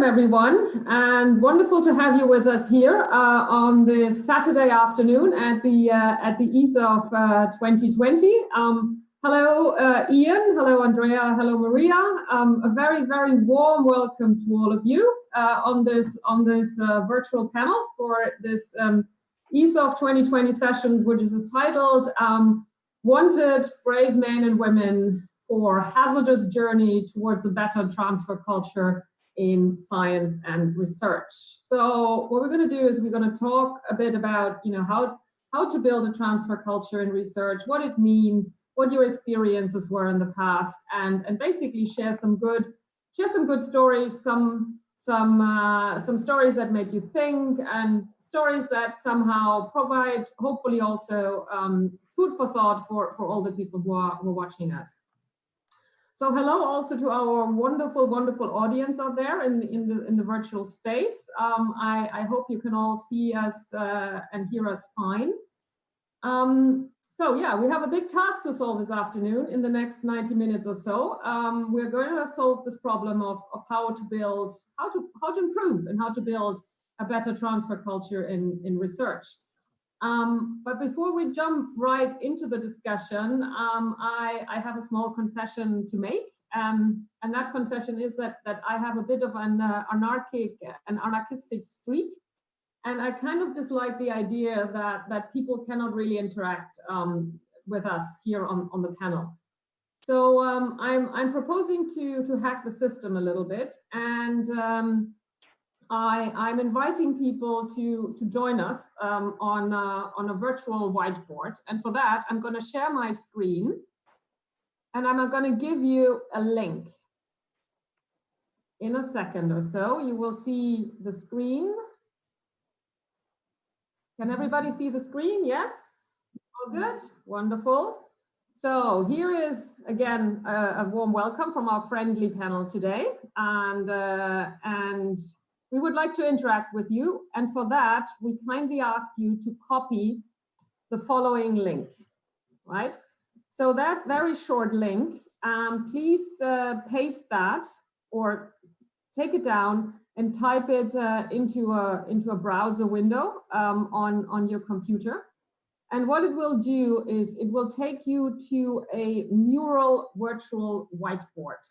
everyone, and wonderful to have you with us here on this Saturday afternoon at the ease of 2020. Hello, Ian. Hello, Andrea. Hello, Maria. A very, very warm welcome to all of you on this virtual panel for this ease of 2020 session, which is titled "Wanted Brave Men and Women for Hazardous Journey Towards a Better Transfer Culture in Science and Research." So what we're going to do is we're going to talk a bit about, how to build a transfer culture in research, what it means, what your experiences were in the past, and basically share some good stories, some stories that make you think, and stories that somehow provide, hopefully, also food for thought for all the people who are watching us. So hello also to our wonderful audience out there in the virtual space. I hope you can all see us and hear us fine. So yeah, we have a big task to solve this afternoon in the next 90 minutes or so. We're going to solve this problem of how to improve and how to build a better transfer culture in research. But before we jump right into the discussion, I have a small confession to make, and that confession is that I have a bit of an anarchistic streak, and I kind of dislike the idea that people cannot really interact with us here on the panel. So I'm proposing to hack the system a little bit, and I'm inviting people to join us on a virtual whiteboard. And for that, I'm going to share my screen, and I'm going to give you a link. In a second or so, you will see the screen. Can everybody see the screen? Yes? All good? Wonderful. So here is, again, a warm welcome from our friendly panel today. And we would like to interact with you, and for that, we kindly ask you to copy the following link, right? So that very short link, please paste that or take it down and type it into a browser window on your computer. And what it will do is it will take you to a Mural virtual whiteboard.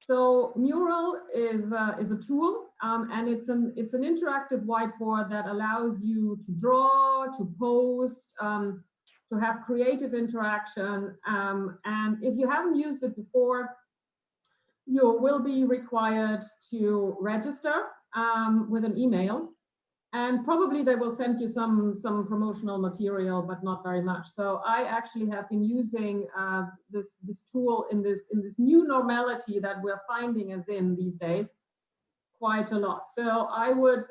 So Mural is a tool, and it's an interactive whiteboard that allows you to draw, to post, to have creative interaction. And if you haven't used it before, you will be required to register with an email. And probably they will send you some promotional material, but not very much. So I actually have been using this tool in this new normality that we're finding us in these days quite a lot. So I will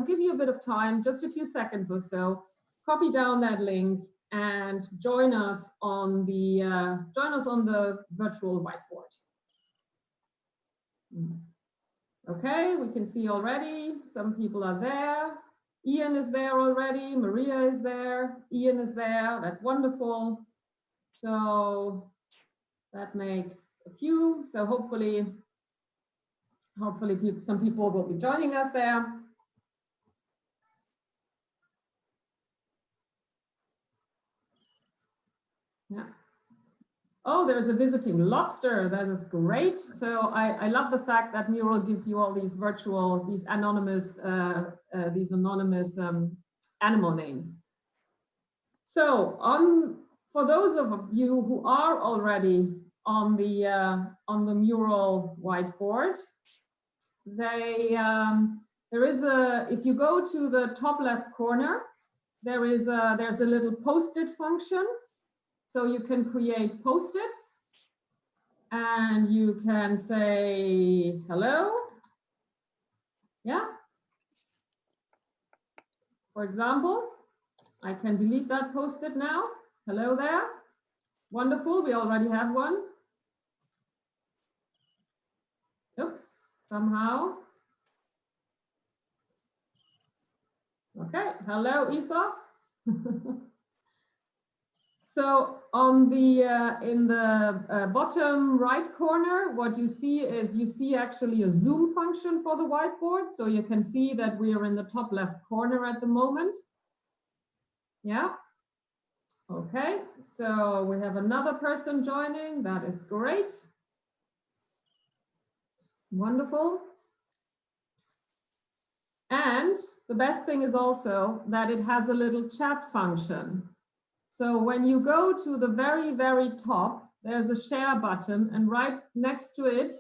give you a bit of time, just a few seconds or so. Copy down that link and join us on the virtual whiteboard. Okay, we can see already some people are there. Ian is there already. Maria is there. Ian is there. That's wonderful. So that makes a few. So hopefully some people will be joining us there. Yeah. Oh, there's a visiting lobster. That is great. So I love the fact that Mural gives you all these virtual, these anonymous animal names. So for those of you who are already on the Mural whiteboard, if you go to the top left corner, there's a little post-it function. So you can create post-its, and you can say hello. Yeah. For example, I can delete that post-it now. Hello there. Wonderful. We already have one. Oops, somehow. Okay. Hello, Isov. So on the in the bottom right corner, what you see is actually a zoom function for the whiteboard. So you can see that we are in the top left corner at the moment. Yeah. Okay, so we have another person joining. That is great. Wonderful. And the best thing is also that it has a little chat function. So when you go to the very, very top, there's a share button, and right next to it,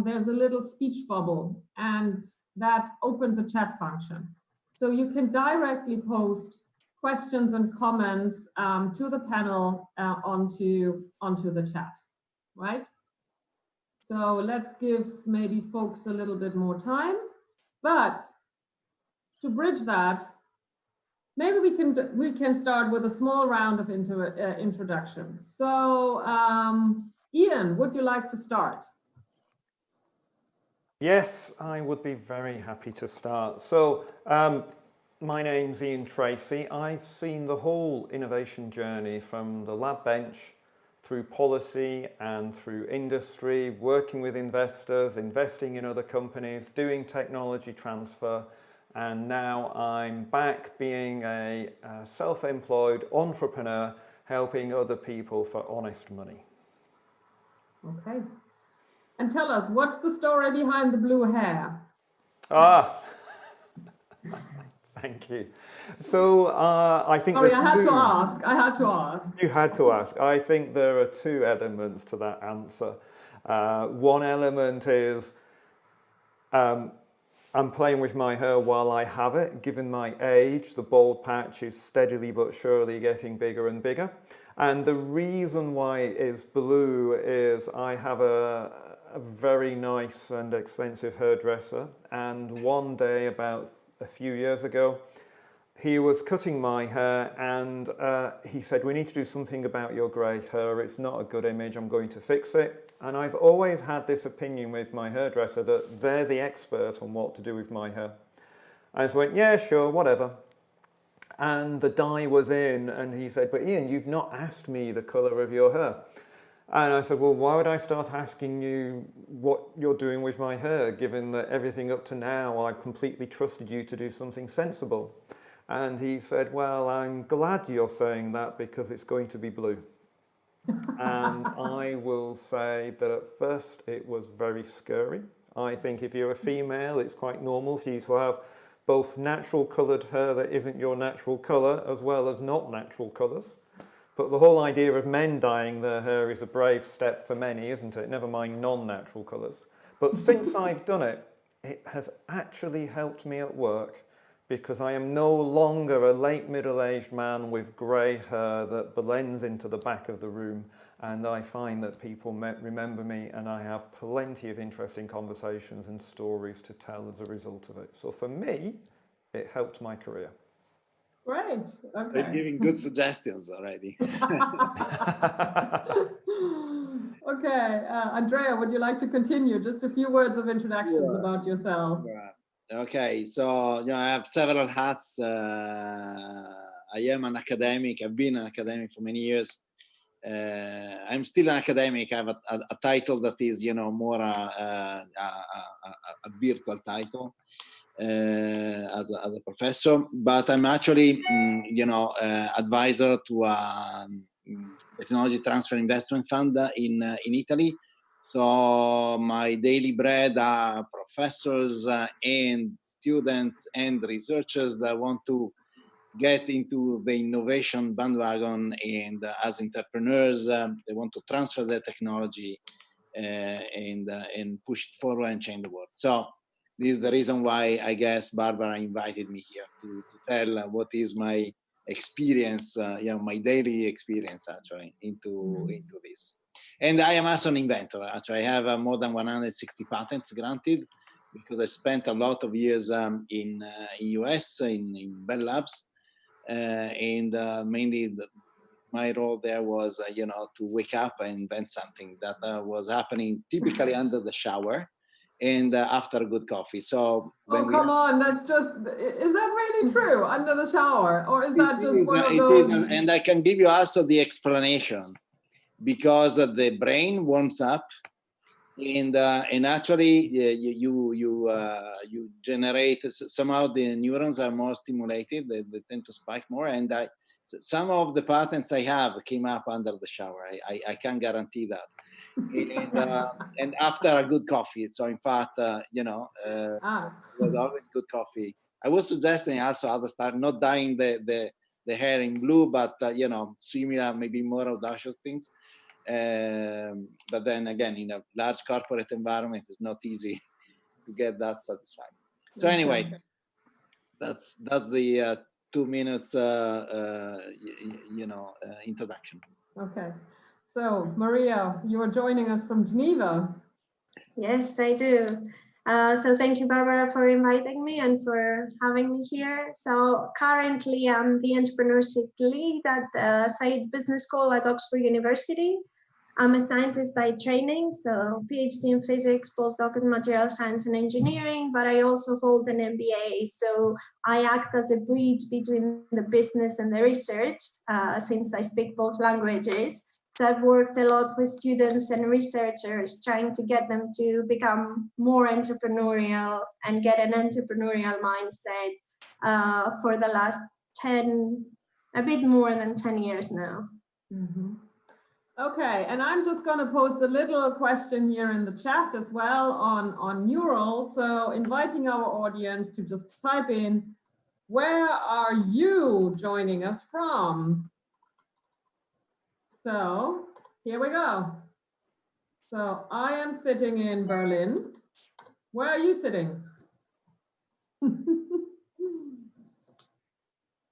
there's a little speech bubble, and that opens a chat function. So you can directly post questions and comments to the panel onto the chat, right? So let's give maybe folks a little bit more time, but to bridge that, maybe we can start with a small round of introduction. So, Ian, would you like to start? Yes, I would be very happy to start. So, my name's Ian Tracy. I've seen the whole innovation journey from the lab bench through policy and through industry, working with investors, investing in other companies, doing technology transfer. And now I'm back being a self-employed entrepreneur, helping other people for honest money. Okay. And tell us, what's the story behind the blue hair? Ah, thank you. So I think... Sorry, I had to ask. You had to ask. I think there are two elements to that answer. One element is I'm playing with my hair while I have it. Given my age, the bald patch is steadily but surely getting bigger and bigger. And the reason why it is blue is I have a very nice and expensive hairdresser. And one day, about a few years ago, he was cutting my hair and he said, "We need to do something about your grey hair. It's not a good image. I'm going to fix it." And I've always had this opinion with my hairdresser that they're the expert on what to do with my hair. I just went, "Yeah, sure, whatever." And the dye was in and he said, "But Ian, you've not asked me the colour of your hair." And I said, "Well, why would I start asking you what you're doing with my hair, given that everything up to now I've completely trusted you to do something sensible?" And he said, "Well, I'm glad you're saying that because it's going to be blue." And I will say that at first it was very scary. I think if you're a female, it's quite normal for you to have both natural coloured hair that isn't your natural colour as well as not natural colours. But the whole idea of men dyeing their hair is a brave step for many, isn't it? Never mind non-natural colours. But since I've done it, it has actually helped me at work, because I am no longer a late middle-aged man with grey hair that blends into the back of the room, and I find that people remember me, and I have plenty of interesting conversations and stories to tell as a result of it. So for me, it helped my career. Great. Okay. You're giving good suggestions already. Okay, Andrea, would you like to continue? Just a few words of introductions about yourself. Yeah. Okay, so I have several hats. I am an academic. I've been an academic for many years. I'm still an academic. I have a title that is, more a virtual title as a professor. But I'm actually, advisor to a technology transfer investment fund in Italy. So my daily bread are professors and students and researchers that want to get into the innovation bandwagon, and as entrepreneurs, they want to transfer their technology and push it forward and change the world. So this is the reason why I guess Barbara invited me here to tell what is my experience, my daily experience actually into this. And I am also an inventor. Actually, I have more than 160 patents granted, because I spent a lot of years in US in Bell Labs, and mainly my role there was, to wake up and invent something that was happening typically under the shower, and after a good coffee. So oh, come on, that's just, is that really true? Under the shower? Or is that just one of those? And I can give you also the explanation, because the brain warms up, and actually you generate, somehow the neurons are more stimulated, they tend to spike more, and some of the patents I have came up under the shower. I can guarantee that. And after a good coffee. So in fact, it was always good coffee. I was suggesting also other start not dyeing the hair in blue, but similar, maybe more audacious things. But then again, in a large corporate environment, it's not easy to get that satisfied. So anyway, that's the 2 minutes introduction. Okay, so Maria, you are joining us from Geneva. Yes, I do. So thank you, Barbara, for inviting me and for having me here. So currently I'm the entrepreneurship lead at Said Business School at Oxford University. I'm a scientist by training, so PhD in physics, postdoc in material science and engineering, but I also hold an MBA. So I act as a bridge between the business and the research, since I speak both languages. So I've worked a lot with students and researchers, trying to get them to become more entrepreneurial and get an entrepreneurial mindset for the last a bit more than 10 years now. Mm-hmm. Okay, and I'm just going to post a little question here in the chat as well on Mural. So inviting our audience to just type in, where are you joining us from? So here we go. So I am sitting in Berlin. Where are you sitting?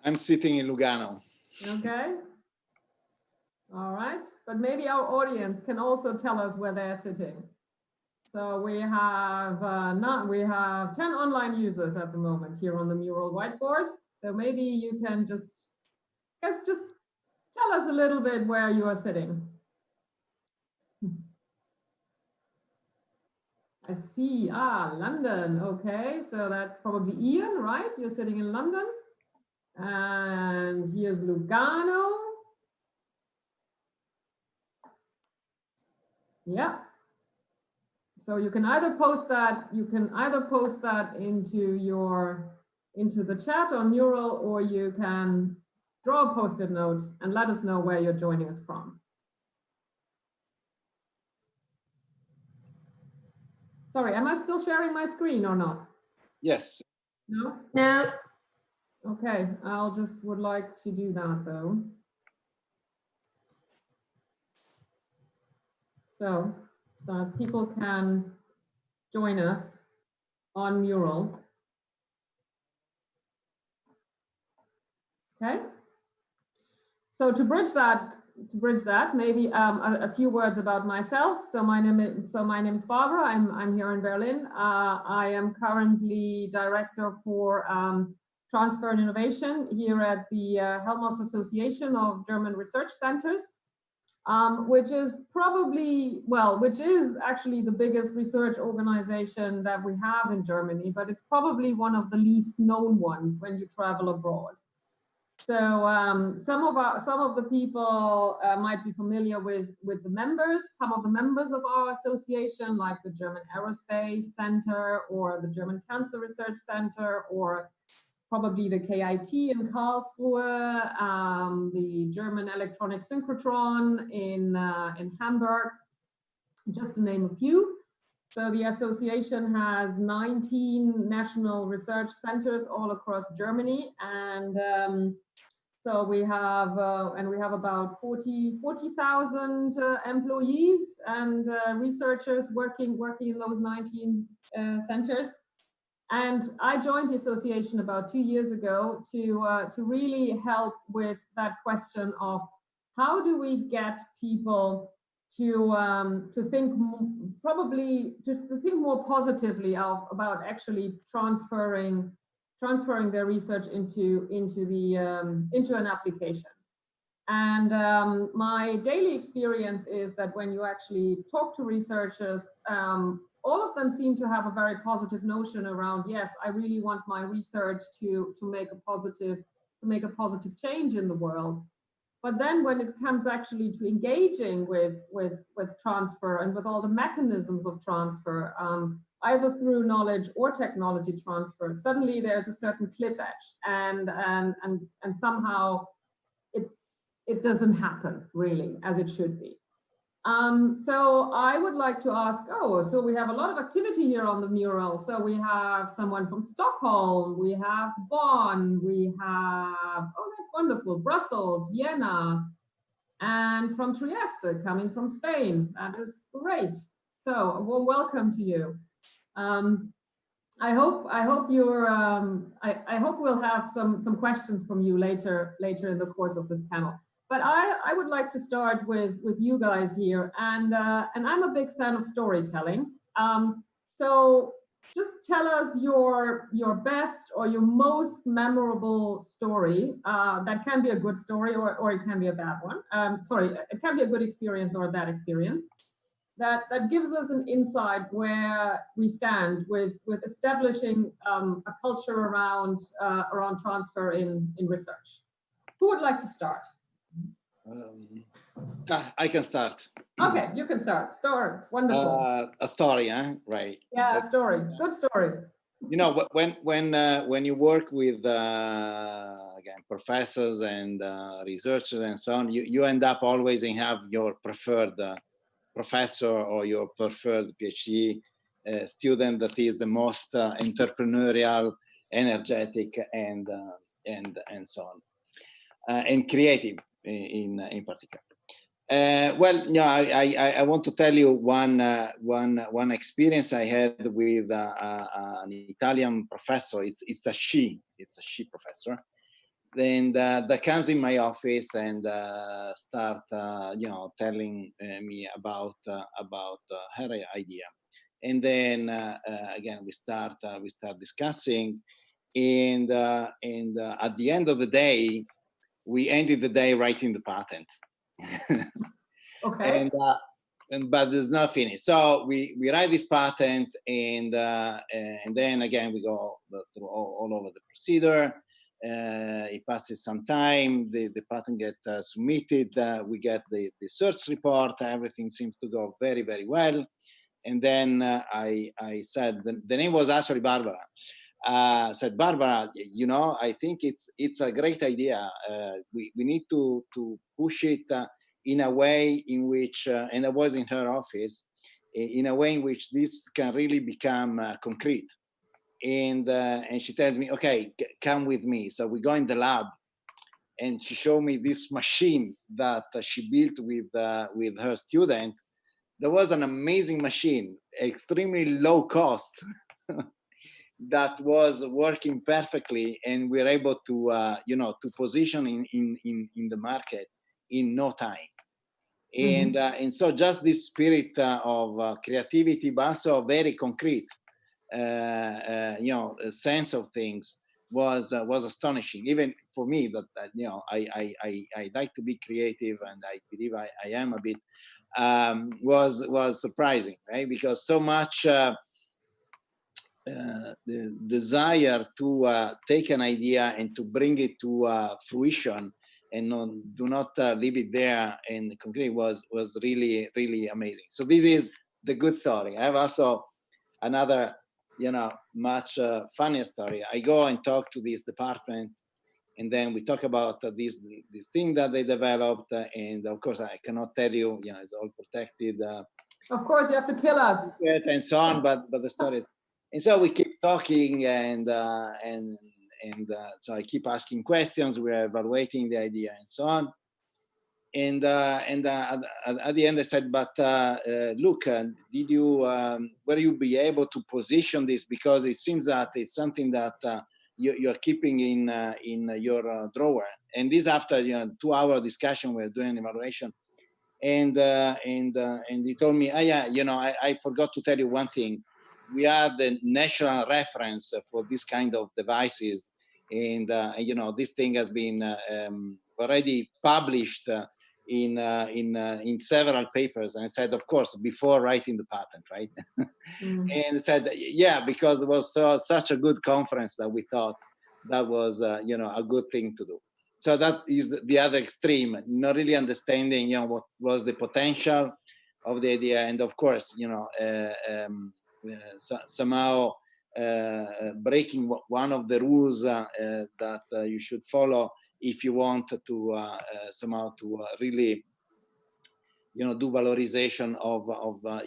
I'm sitting in Lugano. Okay. All right, but maybe our audience can also tell us where they're sitting. So we have 10 online users at the moment here on the Mural whiteboard. So maybe you can just tell us a little bit where you are sitting. I see, London, okay. So that's probably Ian, right? You're sitting in London. And here's Lugano. Yeah. So you can either post that into the chat on Mural, or you can draw a post-it note and let us know where you're joining us from. Sorry, am I still sharing my screen or not? Yes. No? No. Okay, I'll just would like to do that though. So that people can join us on Mural. Okay. So to bridge that, maybe a few words about myself. So my name is Barbara. I'm here in Berlin. I am currently director for transfer and innovation here at the Helmholtz Association of German Research Centers, which is actually the biggest research organization that we have in Germany, but it's probably one of the least known ones when you travel abroad. So some of the people might be familiar with the members, some of the members of our association, like the German Aerospace Center or the German Cancer Research Center, or probably the KIT in Karlsruhe, the German Electronic Synchrotron in Hamburg, just to name a few. So the association has 19 national research centers all across Germany, and so we have about 40,000 employees and researchers working in those 19 centers. And I joined the association about 2 years ago to really help with that question of how do we get people to think more positively about actually transferring their research into an application. And my daily experience is that when you actually talk to researchers, all of them seem to have a very positive notion around, yes, I really want my research to make a positive change in the world. But then when it comes actually to engaging with transfer and with all the mechanisms of transfer, either through knowledge or technology transfer, suddenly there's a certain cliff edge, and somehow it doesn't happen really as it should be. So I would like to ask, so we have a lot of activity here on the mural. So we have someone from Stockholm, we have Bonn, we have, that's wonderful, Brussels, Vienna, and from Trieste, coming from Spain. That is great. So a warm welcome to you. I hope we'll have some questions from you later in the course of this panel. But I would like to start with you guys here, and I'm a big fan of storytelling. So just tell us your best or your most memorable story. That can be a good story or it can be a bad one. It can be a good experience or a bad experience. That gives us an insight where we stand with establishing a culture around transfer in research. Who would like to start? I can start. Okay, you can start. Story, wonderful. A story, huh? Right. Yeah, a story. Good story. You know, when you work with again professors and researchers and so on, you end up always in have your preferred professor or your preferred PhD student that is the most entrepreneurial, energetic, and so on, and creative in particular. Well, yeah, I want to tell you one experience I had with an Italian professor. It's a she professor, and that comes in my office and start telling me about her idea, and then again we start discussing, and at the end of the day, we ended the day writing the patent. Okay. But there's not finished. So we write this patent, and then again we go through all over the procedure. It passes some time. The patent gets submitted. We get the search report. Everything seems to go very, very well. And then I said the name was actually Barbara. Said, Barbara, you know, I think it's a great idea. We need to push it in a way in which, and I was in her office, in a way in which this can really become concrete. And she tells me, okay, come with me. So we go in the lab, and she showed me this machine that she built with her student. There was an amazing machine, extremely low cost, that was working perfectly, and we're able to to position in the market in no time. And so just this spirit of creativity, but also very concrete sense of things was astonishing, even for me, that I like to be creative, and I believe I am a bit, was surprising, right? Because so much the desire to take an idea and to bring it to fruition, and do not leave it there and concrete, was really, really amazing. So this is the good story. I have also another much funnier story. I go and talk to this department, and then we talk about this thing that they developed, and of course I cannot tell you, it's all protected. Of course, you have to kill us. And so on, but the story. And so we keep talking, and so I keep asking questions. We're evaluating the idea and so on. And at the end, I said, "But look, did you were you be able to position this? Because it seems that it's something that you're keeping in your drawer." And this after 2-hour discussion, we're doing an evaluation, and he told me, I forgot to tell you one thing. We are the national reference for this kind of devices, and this thing has been already published in several papers, and I said, of course, before writing the patent, right? And said, yeah, because it was such a good conference that we thought that was a good thing to do. So that is the other extreme, not really understanding what was the potential of the idea, and of course somehow breaking one of the rules that you should follow if you want to somehow to really do valorization of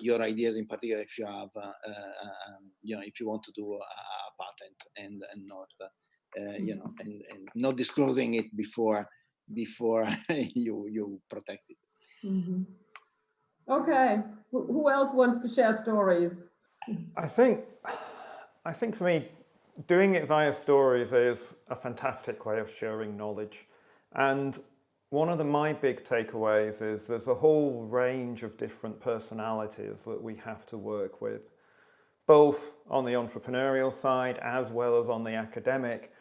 your ideas, in particular if you have if you want to do a patent and not and not disclosing it before you protect it. Okay, who else wants to share stories? I think for me, doing it via stories is a fantastic way of sharing knowledge. And one of my big takeaways is there's a whole range of different personalities that we have to work with, both on the entrepreneurial side as well as on the academic.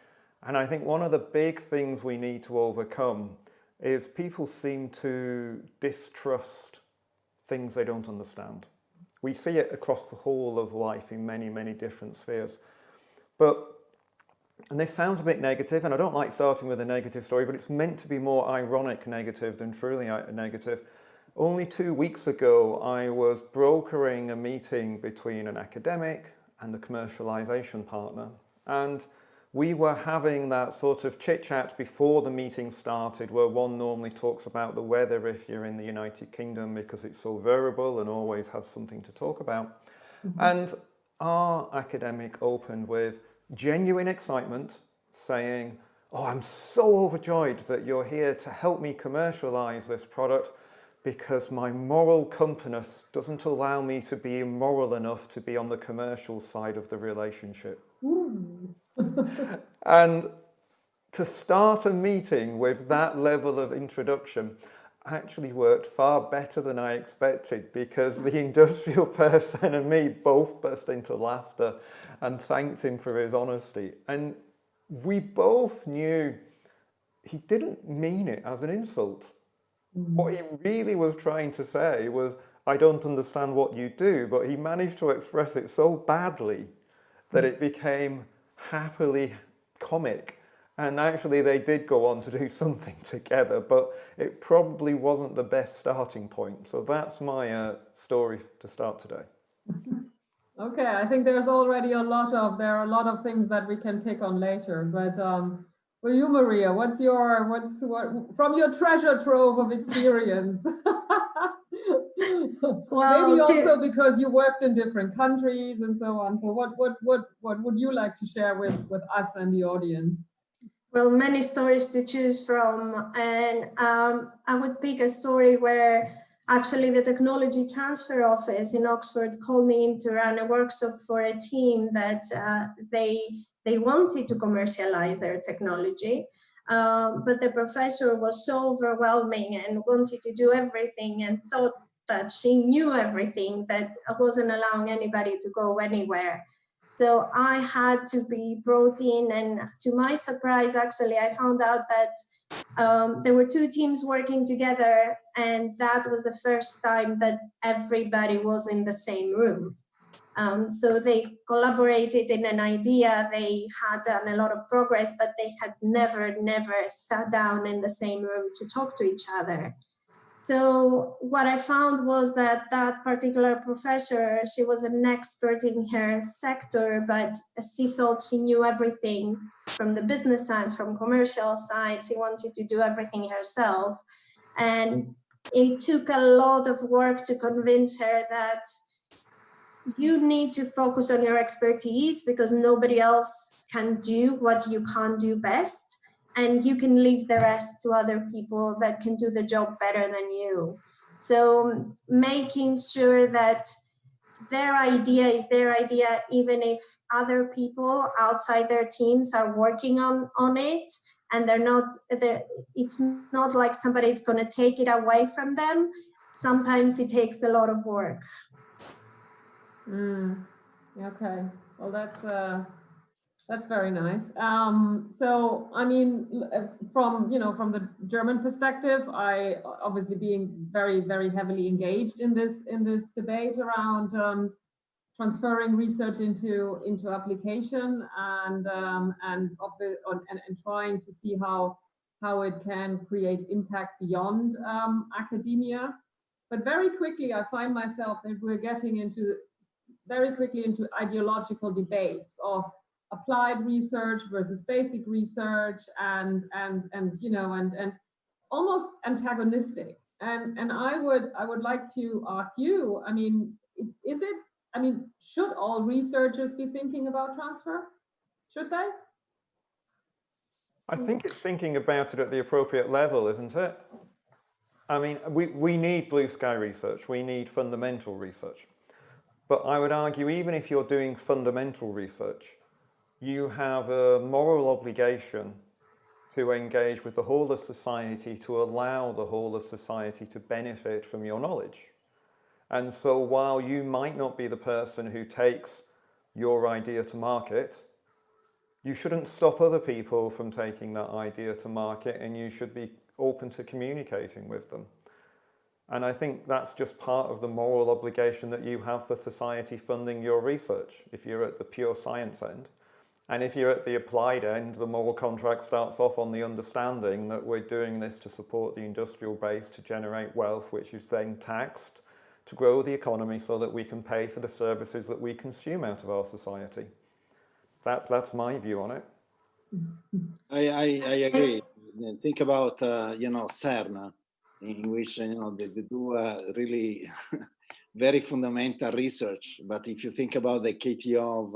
And I think one of the big things we need to overcome is people seem to distrust things they don't understand. We see it across the whole of life in many, many different spheres. And this sounds a bit negative, and I don't like starting with a negative story, but it's meant to be more ironic negative than truly negative. Only 2 weeks ago, I was brokering a meeting between an academic and a commercialization partner. And we were having that sort of chit-chat before the meeting started, where one normally talks about the weather if you're in the United Kingdom because it's so variable and always has something to talk about. And our academic opened with genuine excitement, saying, "Oh, I'm so overjoyed that you're here to help me commercialize this product because my moral compass doesn't allow me to be immoral enough to be on the commercial side of the relationship." And to start a meeting with that level of introduction actually worked far better than I expected, because the industrial person and me both burst into laughter and thanked him for his honesty. And we both knew he didn't mean it as an insult. What he really was trying to say was, "I don't understand what you do," but he managed to express it so badly that it became happily comic. And actually they did go on to do something together, but it probably wasn't the best starting point. So that's my story to start today. Okay, I think there are a lot of things that we can pick on later. But for you, Maria, what from your treasure trove of experience? Well, maybe also because you worked in different countries and so on. So what would you like to share with us and the audience? Well, many stories to choose from, and I would pick a story where actually the Technology Transfer Office in Oxford called me in to run a workshop for a team that they wanted to commercialize their technology, but the professor was so overwhelming and wanted to do everything and thought that she knew everything, that I wasn't allowing anybody to go anywhere. So I had to be brought in, and to my surprise, actually, I found out that there were two teams working together, and that was the first time that everybody was in the same room. So they collaborated in an idea, they had done a lot of progress, but they had never sat down in the same room to talk to each other. So what I found was that that particular professor, she was an expert in her sector, but she thought she knew everything from the business side, from commercial side. She wanted to do everything herself. And it took a lot of work to convince her that you need to focus on your expertise because nobody else can do what you can do best. And you can leave the rest to other people that can do the job better than you. So making sure that their idea is their idea, even if other people outside their teams are working on it, and it's not like somebody's going to take it away from them. Sometimes it takes a lot of work. Okay, well, That's very nice. So, I mean, from the German perspective, I obviously being very, very heavily engaged in this debate around transferring research into application and trying to see how it can create impact beyond academia. But very quickly, I find myself that we're getting very quickly into ideological debates of applied research versus basic research and almost antagonistic. And I would like to ask you, I mean, should all researchers be thinking about transfer? Should they? I think it's thinking about it at the appropriate level, isn't it? I mean, we need blue sky research, we need fundamental research. But I would argue, even if you're doing fundamental research, you have a moral obligation to engage with the whole of society, to allow the whole of society to benefit from your knowledge. And so while you might not be the person who takes your idea to market, you shouldn't stop other people from taking that idea to market, and you should be open to communicating with them. And I think that's just part of the moral obligation that you have for society funding your research, if you're at the pure science end. And if you're at the applied end, the moral contract starts off on the understanding that we're doing this to support the industrial base, to generate wealth, which is then taxed, to grow the economy so that we can pay for the services that we consume out of our society. That's my view on it. I agree. Think about CERN, in which they do really very fundamental research. But if you think about the KTO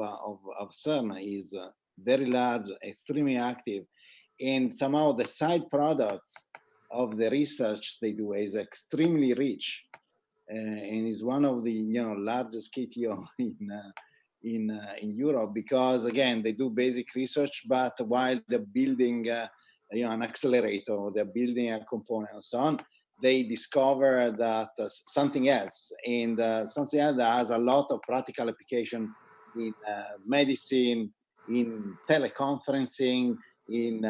of CERN, is very large, extremely active, and somehow the side products of the research they do is extremely rich, and is one of the largest KTO in Europe, because again they do basic research, but while they're building an accelerator, or they're building a component and so on, they discover that something else, and something else that has a lot of practical application in medicine, in teleconferencing, in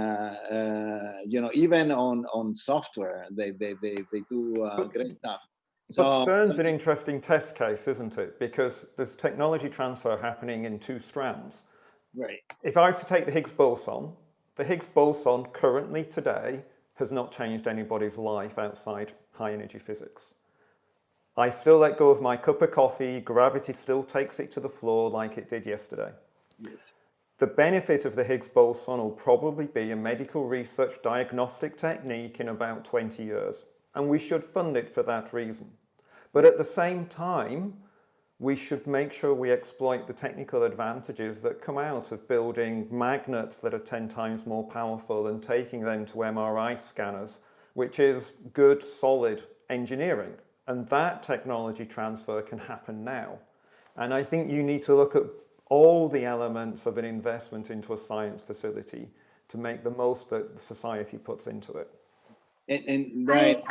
even on software. They do great stuff. So, but CERN's an interesting test case, isn't it? Because there's technology transfer happening in two strands. Right. If I was to take the Higgs boson currently today has not changed anybody's life outside high energy physics. I still let go of my cup of coffee, gravity still takes it to the floor like it did yesterday. Yes. The benefit of the Higgs boson will probably be a medical research diagnostic technique in about 20 years. And we should fund it for that reason. But at the same time, we should make sure we exploit the technical advantages that come out of building magnets that are 10 times more powerful and taking them to MRI scanners, which is good, solid engineering. And that technology transfer can happen now. And I think you need to look at all the elements of an investment into a science facility to make the most that society puts into it. And right.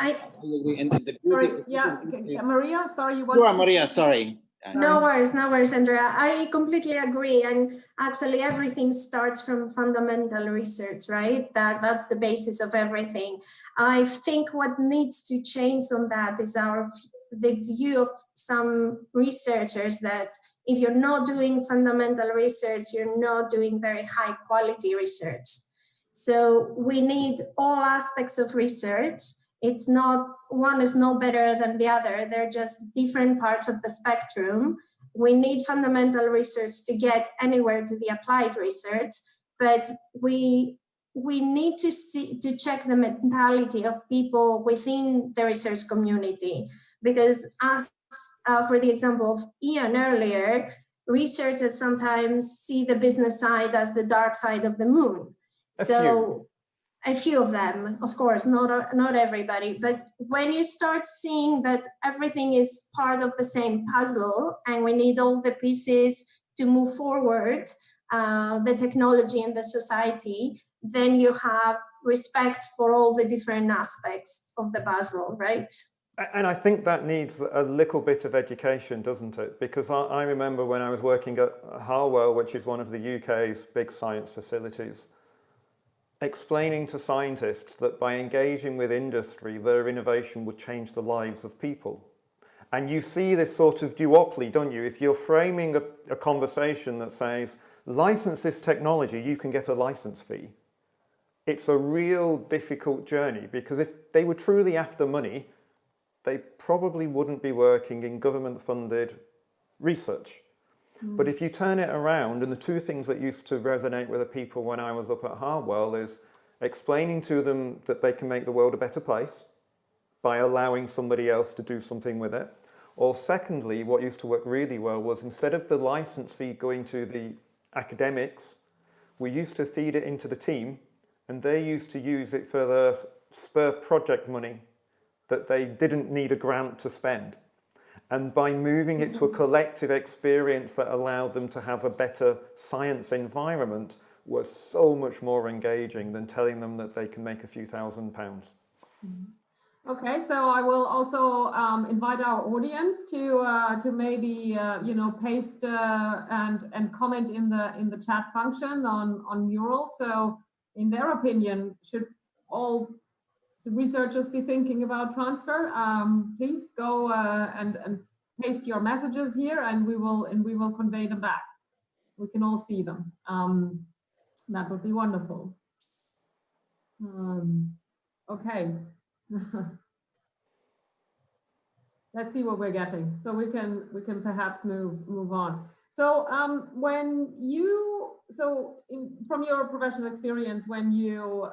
Maria, sorry, you want to... Maria, sorry. No worries, Andrea. I completely agree. And actually everything starts from fundamental research, right? That's the basis of everything. I think what needs to change on that is the view of some researchers that if you're not doing fundamental research, you're not doing very high quality research. So we need all aspects of research. It's not, one is no better than the other. They're just different parts of the spectrum. We need fundamental research to get anywhere to the applied research, but we need to check the mentality of people within the research community. Because as for the example of Ian earlier, researchers sometimes see the business side as the dark side of the moon. A few of them, of course, not everybody. But when you start seeing that everything is part of the same puzzle and we need all the pieces to move forward, the technology and the society, then you have respect for all the different aspects of the puzzle, right? And I think that needs a little bit of education, doesn't it? Because I remember when I was working at Harwell, which is one of the UK's big science facilities, explaining to scientists that by engaging with industry, their innovation would change the lives of people. And you see this sort of duopoly, don't you? If you're framing a conversation that says, license this technology, you can get a license fee. It's a real difficult journey, because if they were truly after money, they probably wouldn't be working in government-funded research. But if you turn it around, and the two things that used to resonate with the people when I was up at Harwell is explaining to them that they can make the world a better place by allowing somebody else to do something with it. Or secondly, what used to work really well was, instead of the license fee going to the academics, we used to feed it into the team, and they used to use it for the spur project money that they didn't need a grant to spend. And by moving it to a collective experience that allowed them to have a better science environment was so much more engaging than telling them that they can make a few £1,000s. Okay, so I will also invite our audience to maybe paste and comment in the chat function on Mural. So, in their opinion, should all researchers be thinking about transfer? Please go and paste your messages here, and we will convey them back. We can all see them. That would be wonderful. Okay. Let's see what we're getting. So we can perhaps move on. So from your professional experience, when you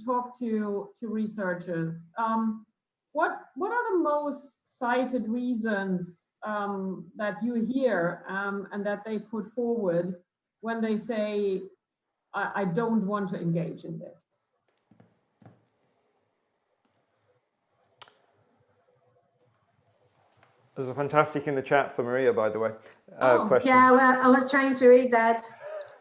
talk to researchers, what are the most cited reasons that you hear and that they put forward when they say, I don't want to engage in this? There's a fantastic in the chat for Maria, by the way. Question. Yeah, well, I was trying to read that.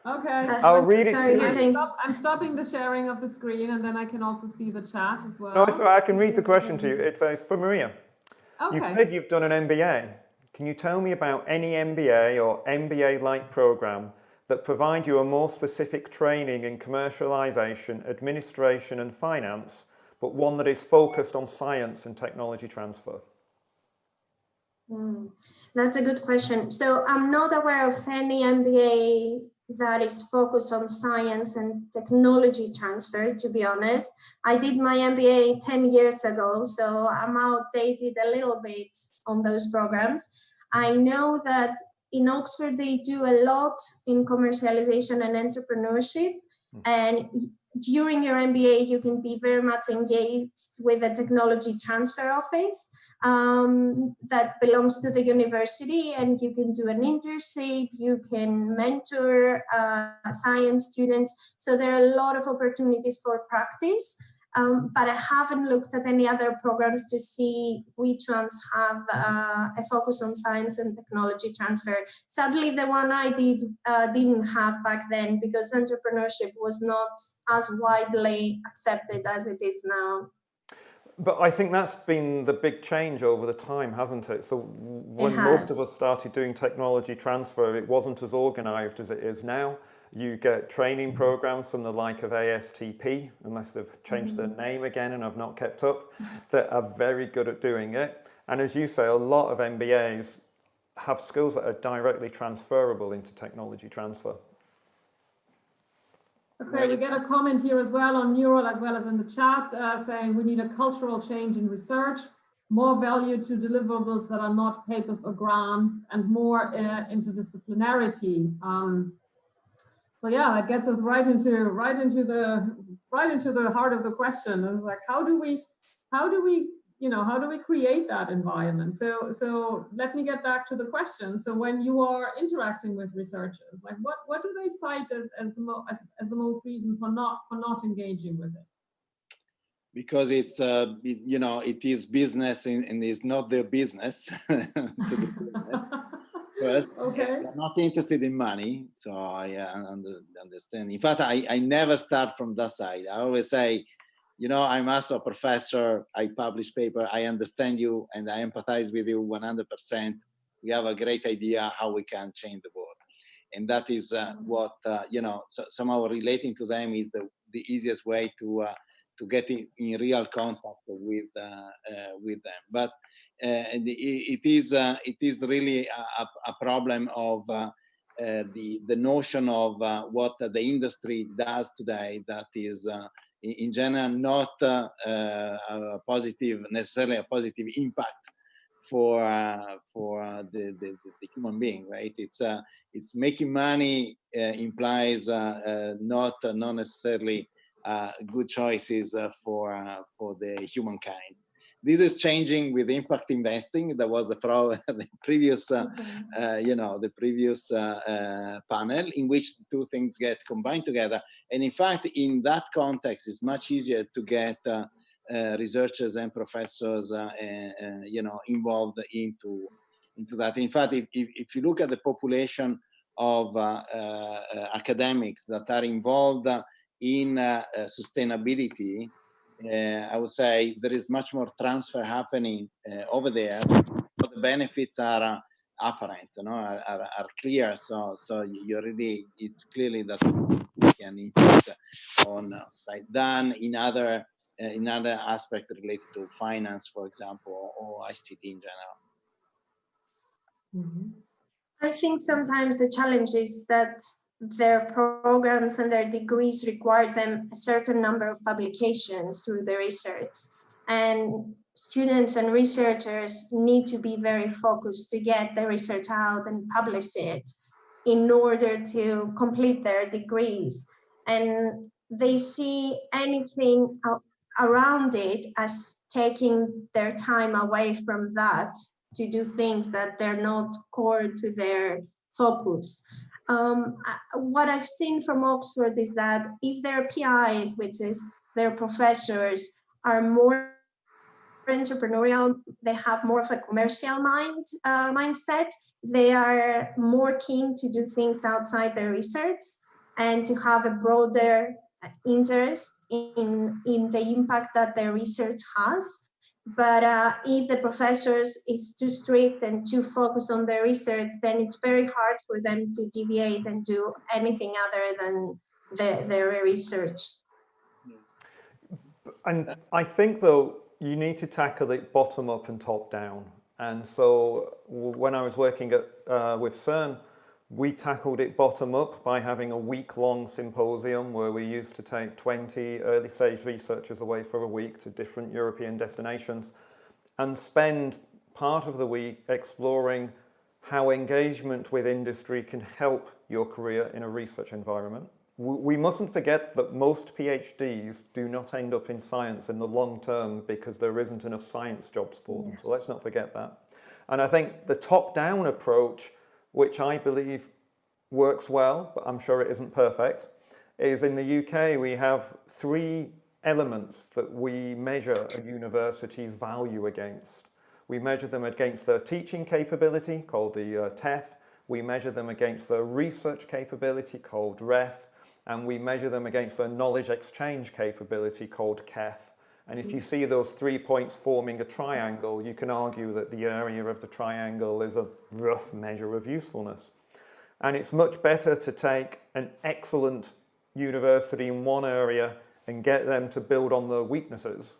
Okay. I'll read it sorry, to you. I'm stopping the sharing of the screen, and then I can also see the chat as well. No, so I can read the question to you. It's for Maria. Okay. You said you've done an MBA. Can you tell me about any MBA or MBA-like program that provide you a more specific training in commercialization, administration, and finance, but one that is focused on science and technology transfer? That's a good question. So I'm not aware of any MBA that is focused on science and technology transfer, to be honest. I did my MBA 10 years ago, so I'm outdated a little bit on those programs. I know that in Oxford, they do a lot in commercialization and entrepreneurship. And during your MBA, you can be very much engaged with the technology transfer office. That belongs to the university, and you can do an internship, you can mentor science students. So there are a lot of opportunities for practice, but I haven't looked at any other programs to see which ones have a focus on science and technology transfer. Sadly, the one I did didn't have back then, because entrepreneurship was not as widely accepted as it is now. But I think that's been the big change over the time, hasn't it? So when most of us started doing technology transfer, it wasn't as organized as it is now. You get training programs from the like of ASTP, unless they've changed their name again and I've not kept up, that are very good at doing it. And as you say, a lot of MBAs have skills that are directly transferable into technology transfer. Okay, we get a comment here as well on Mural, as well as in the chat, saying we need a cultural change in research, more value to deliverables that are not papers or grants, and more interdisciplinarity. So yeah, that gets us right into the heart of the question. It's like, how do we create that environment? So let me get back to the question. So when you are interacting with researchers, like what do they cite as the most reason for not engaging with it? Because it's it is business and it's not their business to do business. First, okay. They're not interested in money, so I understand. In fact, I never start from that side. I always say, you know, I'm also a professor, I publish paper, I understand you and I empathize with you 100%. We have a great idea how we can change the world. And that is what, you know, so somehow relating to them is the easiest way to get in real contact with them. But it is really a problem of the notion of what the industry does today that is in general not necessarily a positive impact for the human being, right? It's making money implies not necessarily good choices for the humankind. This is changing with impact investing. That was the previous, you know, the previous panel in which the two things get combined together. And in fact, in that context, it's much easier to get researchers and professors, you know, involved into that. In fact, if you look at the population of academics that are involved in sustainability, I would say there is much more transfer happening over there. The benefits are apparent, you know, are clear. So you really, it's clearly that we can impact on site than in other aspects related to finance, for example, or ICT in general. Mm-hmm. I think sometimes the challenge is that their programs and their degrees require them a certain number of publications through the research. And students and researchers need to be very focused to get the research out and publish it in order to complete their degrees. And they see anything around it as taking their time away from that to do things that they're not core to their focus. What I've seen from Oxford is that if their PIs, which is their professors, are more entrepreneurial, they have more of a commercial mindset, they are more keen to do things outside their research and to have a broader interest in the impact that their research has. But if the professors is too strict and too focused on their research, then it's very hard for them to deviate and do anything other than their research. And I think, though, you need to tackle it bottom up and top down. And so when I was working with CERN, we tackled it bottom up by having a week-long symposium where we used to take 20 early-stage researchers away for a week to different European destinations and spend part of the week exploring how engagement with industry can help your career in a research environment. We mustn't forget that most PhDs do not end up in science in the long term because there isn't enough science jobs for them. So let's not forget that. And I think the top-down approach, which I believe works well, but I'm sure it isn't perfect, is in the UK we have 3 elements that we measure a university's value against. We measure them against their teaching capability, called the TEF. We measure them against their research capability, called REF. And we measure them against their knowledge exchange capability, called KEF. And if you see those 3 points forming a triangle, you can argue that the area of the triangle is a rough measure of usefulness. And it's much better to take an excellent university in one area and get them to build on their weaknesses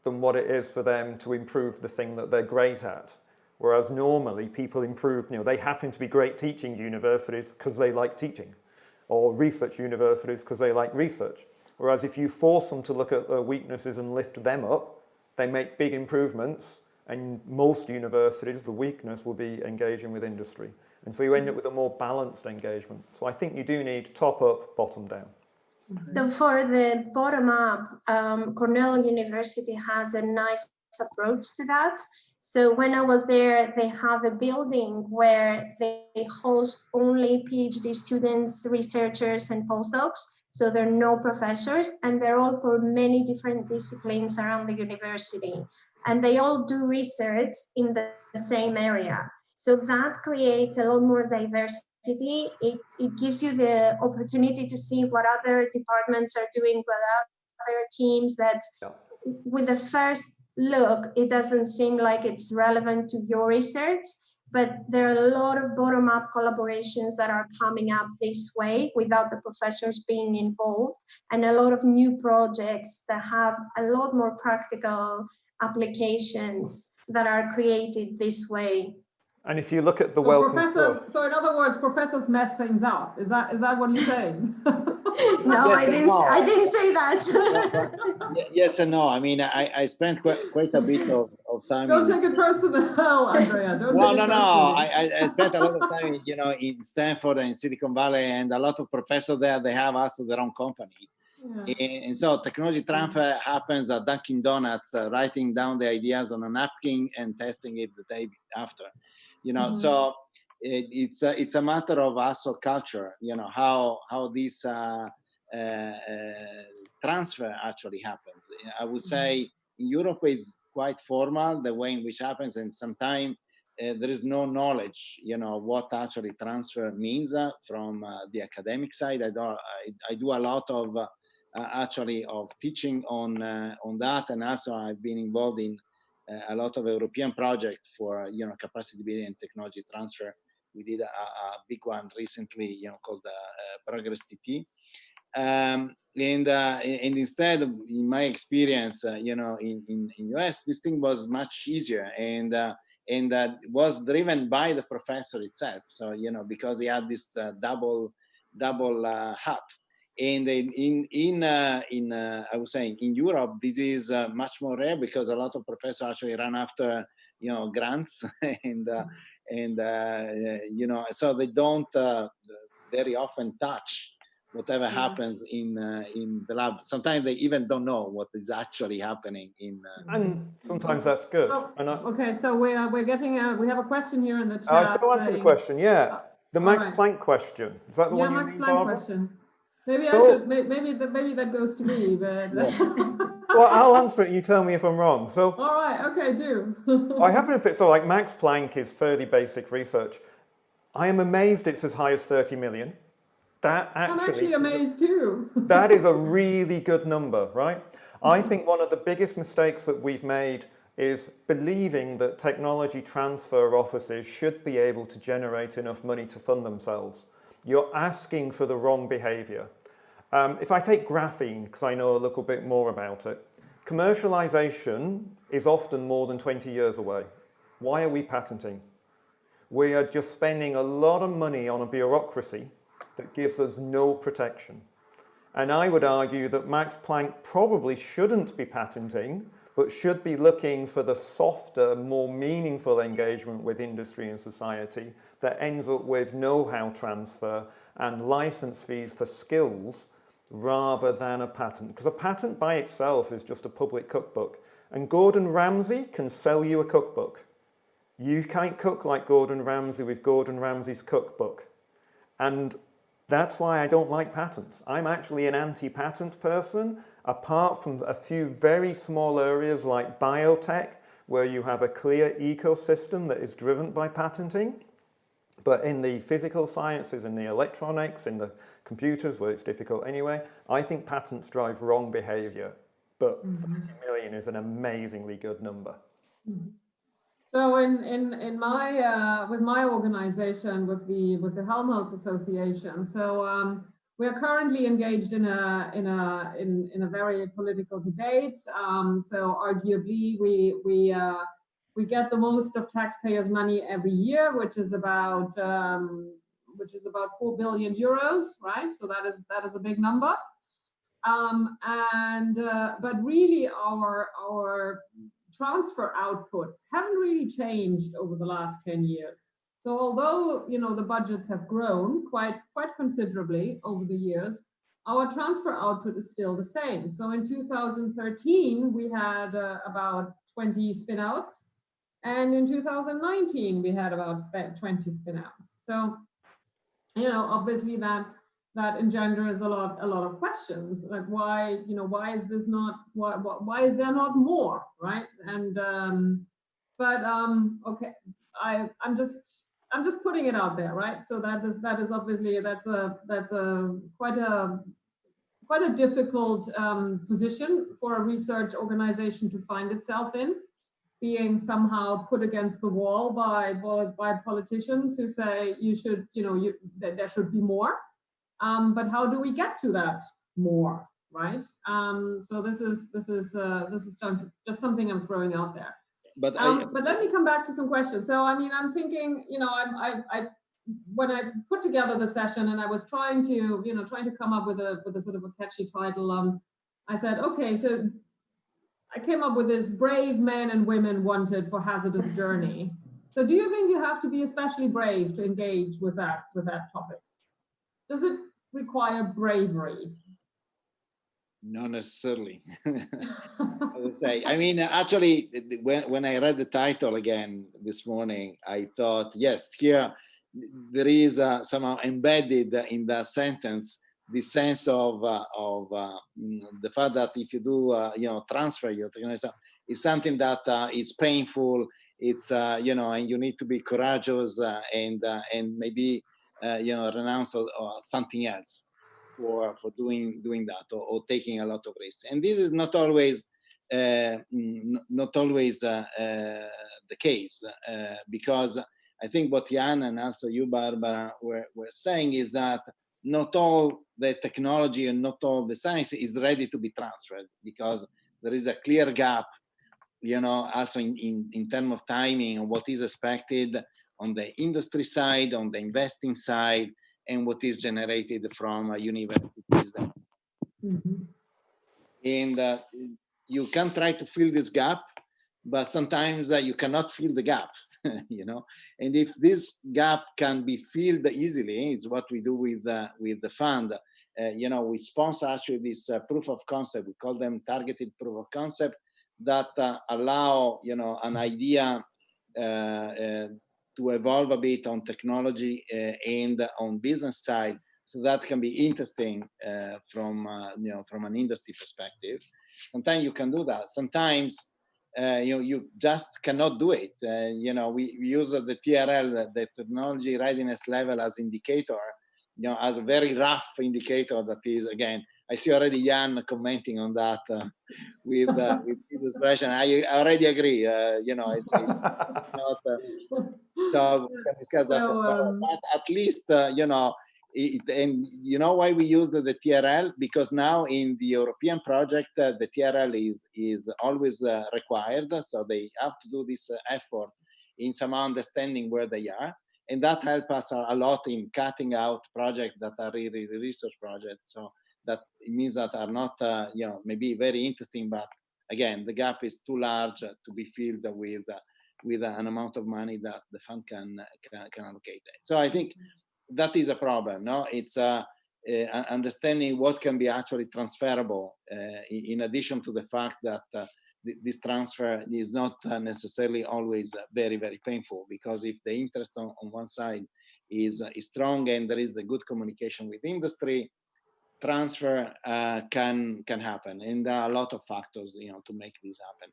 than what it is for them to improve the thing that they're great at. Whereas normally people improve, they happen to be great teaching universities because they like teaching, or research universities because they like research. Whereas if you force them to look at their weaknesses and lift them up, they make big improvements, and most universities, the weakness will be engaging with industry. And so you end up with a more balanced engagement. So I think you do need top up, bottom down. So for the bottom up, Cornell University has a nice approach to that. So when I was there, they have a building where they host only PhD students, researchers, and postdocs. So there are no professors, and they're all for many different disciplines around the university. And they all do research in the same area. So that creates a lot more diversity. It gives you the opportunity to see what other departments are doing, what other teams that with the first look, it doesn't seem like it's relevant to your research, but there are a lot of bottom-up collaborations that are coming up this way without the professors being involved, and a lot of new projects that have a lot more practical applications that are created this way. And if you look at the so welcome professors, course, so in other words, professors mess things up. Is that what you're saying? No, Yes and no. I didn't say that. Yes and no. I mean, I spent quite a bit of time. Don't take it personal, Andrea. Don't take it personally. I spent a lot of time, in Stanford and Silicon Valley, and a lot of professors there, they have also their own company. Yeah. And so technology transfer happens at Dunkin' Donuts, writing down the ideas on a napkin and testing it the day after. So it's a matter of also culture, how this transfer actually happens. I would say in Europe it's quite formal, the way in which happens, and sometimes there is no knowledge, what actually transfer means from the academic side. I do a lot of actually of teaching on that, and also I've been involved in a lot of European projects for capacity building and technology transfer. We did a big one recently, called Progress TT. And instead, in my experience, in US, this thing was much easier, and was driven by the professor itself. So because he had this double hat. And I was saying in Europe, this is much more rare because a lot of professors actually run after grants and so they don't very often touch whatever happens in the lab. Sometimes they even don't know what is actually happening in. And sometimes that's good. Okay, so we're getting we have a question here in the chat. I was going to answer the question. Yeah, the Max Planck question. Is that the one you Max mean, Planck Barbara? question. Maybe I should. Maybe that goes to me. But well, I'll answer it. And you tell me if I'm wrong. So. All right. Okay. Do. I happen to pick. So like Max Planck is fairly basic research. I am amazed it's as high as 30 million. I'm actually amazed too. That is a really good number, right? I think one of the biggest mistakes that we've made is believing that technology transfer offices should be able to generate enough money to fund themselves. You're asking for the wrong behavior. If I take graphene, because I know a little bit more about it, commercialization is often more than 20 years away. Why are we patenting? We are just spending a lot of money on a bureaucracy that gives us no protection. And I would argue that Max Planck probably shouldn't be patenting, but should be looking for the softer, more meaningful engagement with industry and society that ends up with know-how transfer and license fees for skills rather than a patent. Because a patent by itself is just a public cookbook. And Gordon Ramsay can sell you a cookbook. You can't cook like Gordon Ramsay with Gordon Ramsay's cookbook. And that's why I don't like patents. I'm actually an anti-patent person, apart from a few very small areas like biotech, where you have a clear ecosystem that is driven by patenting. But in the physical sciences, in the electronics, in the computers, where it's difficult anyway, I think patents drive wrong behavior. But 30 million is an amazingly good number. So in my with my organization, with the Helmholtz Association, so we are currently engaged in a very political debate. So arguably we get the most of taxpayers' money every year, which is about 4 billion euros, right? So that is a big number. But really our transfer outputs haven't really changed over the last 10 years. So although the budgets have grown quite considerably over the years, our transfer output is still the same. So in 2013 we had about 20 spin-outs, and in 2019 we had about 20 spin-outs. So obviously that engenders a lot of questions, like why is this not, why is there not more, right? And okay, I'm just putting it out there, right? So that is obviously that's a quite quite a difficult position for a research organization to find itself in, being somehow put against the wall by politicians who say you should, that there should be more. But how do we get to that more, right? So this is just something I'm throwing out there. But let me come back to some questions. So I mean, I'm thinking, I when I put together the session and I was trying to come up with a sort of a catchy title, I said, okay, so I came up with this: brave men and women wanted for hazardous journey. So do you think you have to be especially brave to engage with that topic? Does it require bravery? Not necessarily. I would say. I mean, actually, when I read the title again this morning, I thought, yes, here there is somehow embedded in that sentence the sense of the fact that if you do, transfer your technology, it's something that is painful. It's and you need to be courageous and maybe renounce or something else for doing that or taking a lot of risks. And this is not always the case because I think what Jan and also you, Barbara, were saying is that not all the technology and not all the science is ready to be transferred, because there is a clear gap, also in terms of timing and what is expected on the industry side, on the investing side, and what is generated from universities. Mm-hmm. And you can try to fill this gap, but sometimes you cannot fill the gap, And if this gap can be filled easily, it's what we do with the fund. We sponsor actually this proof of concept. We call them targeted proof of concept that allow an idea to evolve a bit on technology and on business side, so that can be interesting from an industry perspective. Sometimes you can do that. Sometimes you just cannot do it. We use the TRL, the technology readiness level, as indicator, as a very rough indicator. That is, again, I see already Jan commenting on that with his expression. I already agree. It's not. So we can discuss that. But at least, and you know why we use the TRL? Because now in the European project, the TRL is always required. So they have to do this effort in some understanding where they are. And that helps us a lot in cutting out projects that are really research projects. So that it means that are not, maybe very interesting, but again, the gap is too large to be filled with an amount of money that the fund can allocate. So I think that is a problem. No, it's understanding what can be actually transferable. In addition to the fact that this transfer is not necessarily always very, very painful, because if the interest on one side is strong and there is a good communication with industry, transfer can happen, and there are a lot of factors to make this happen.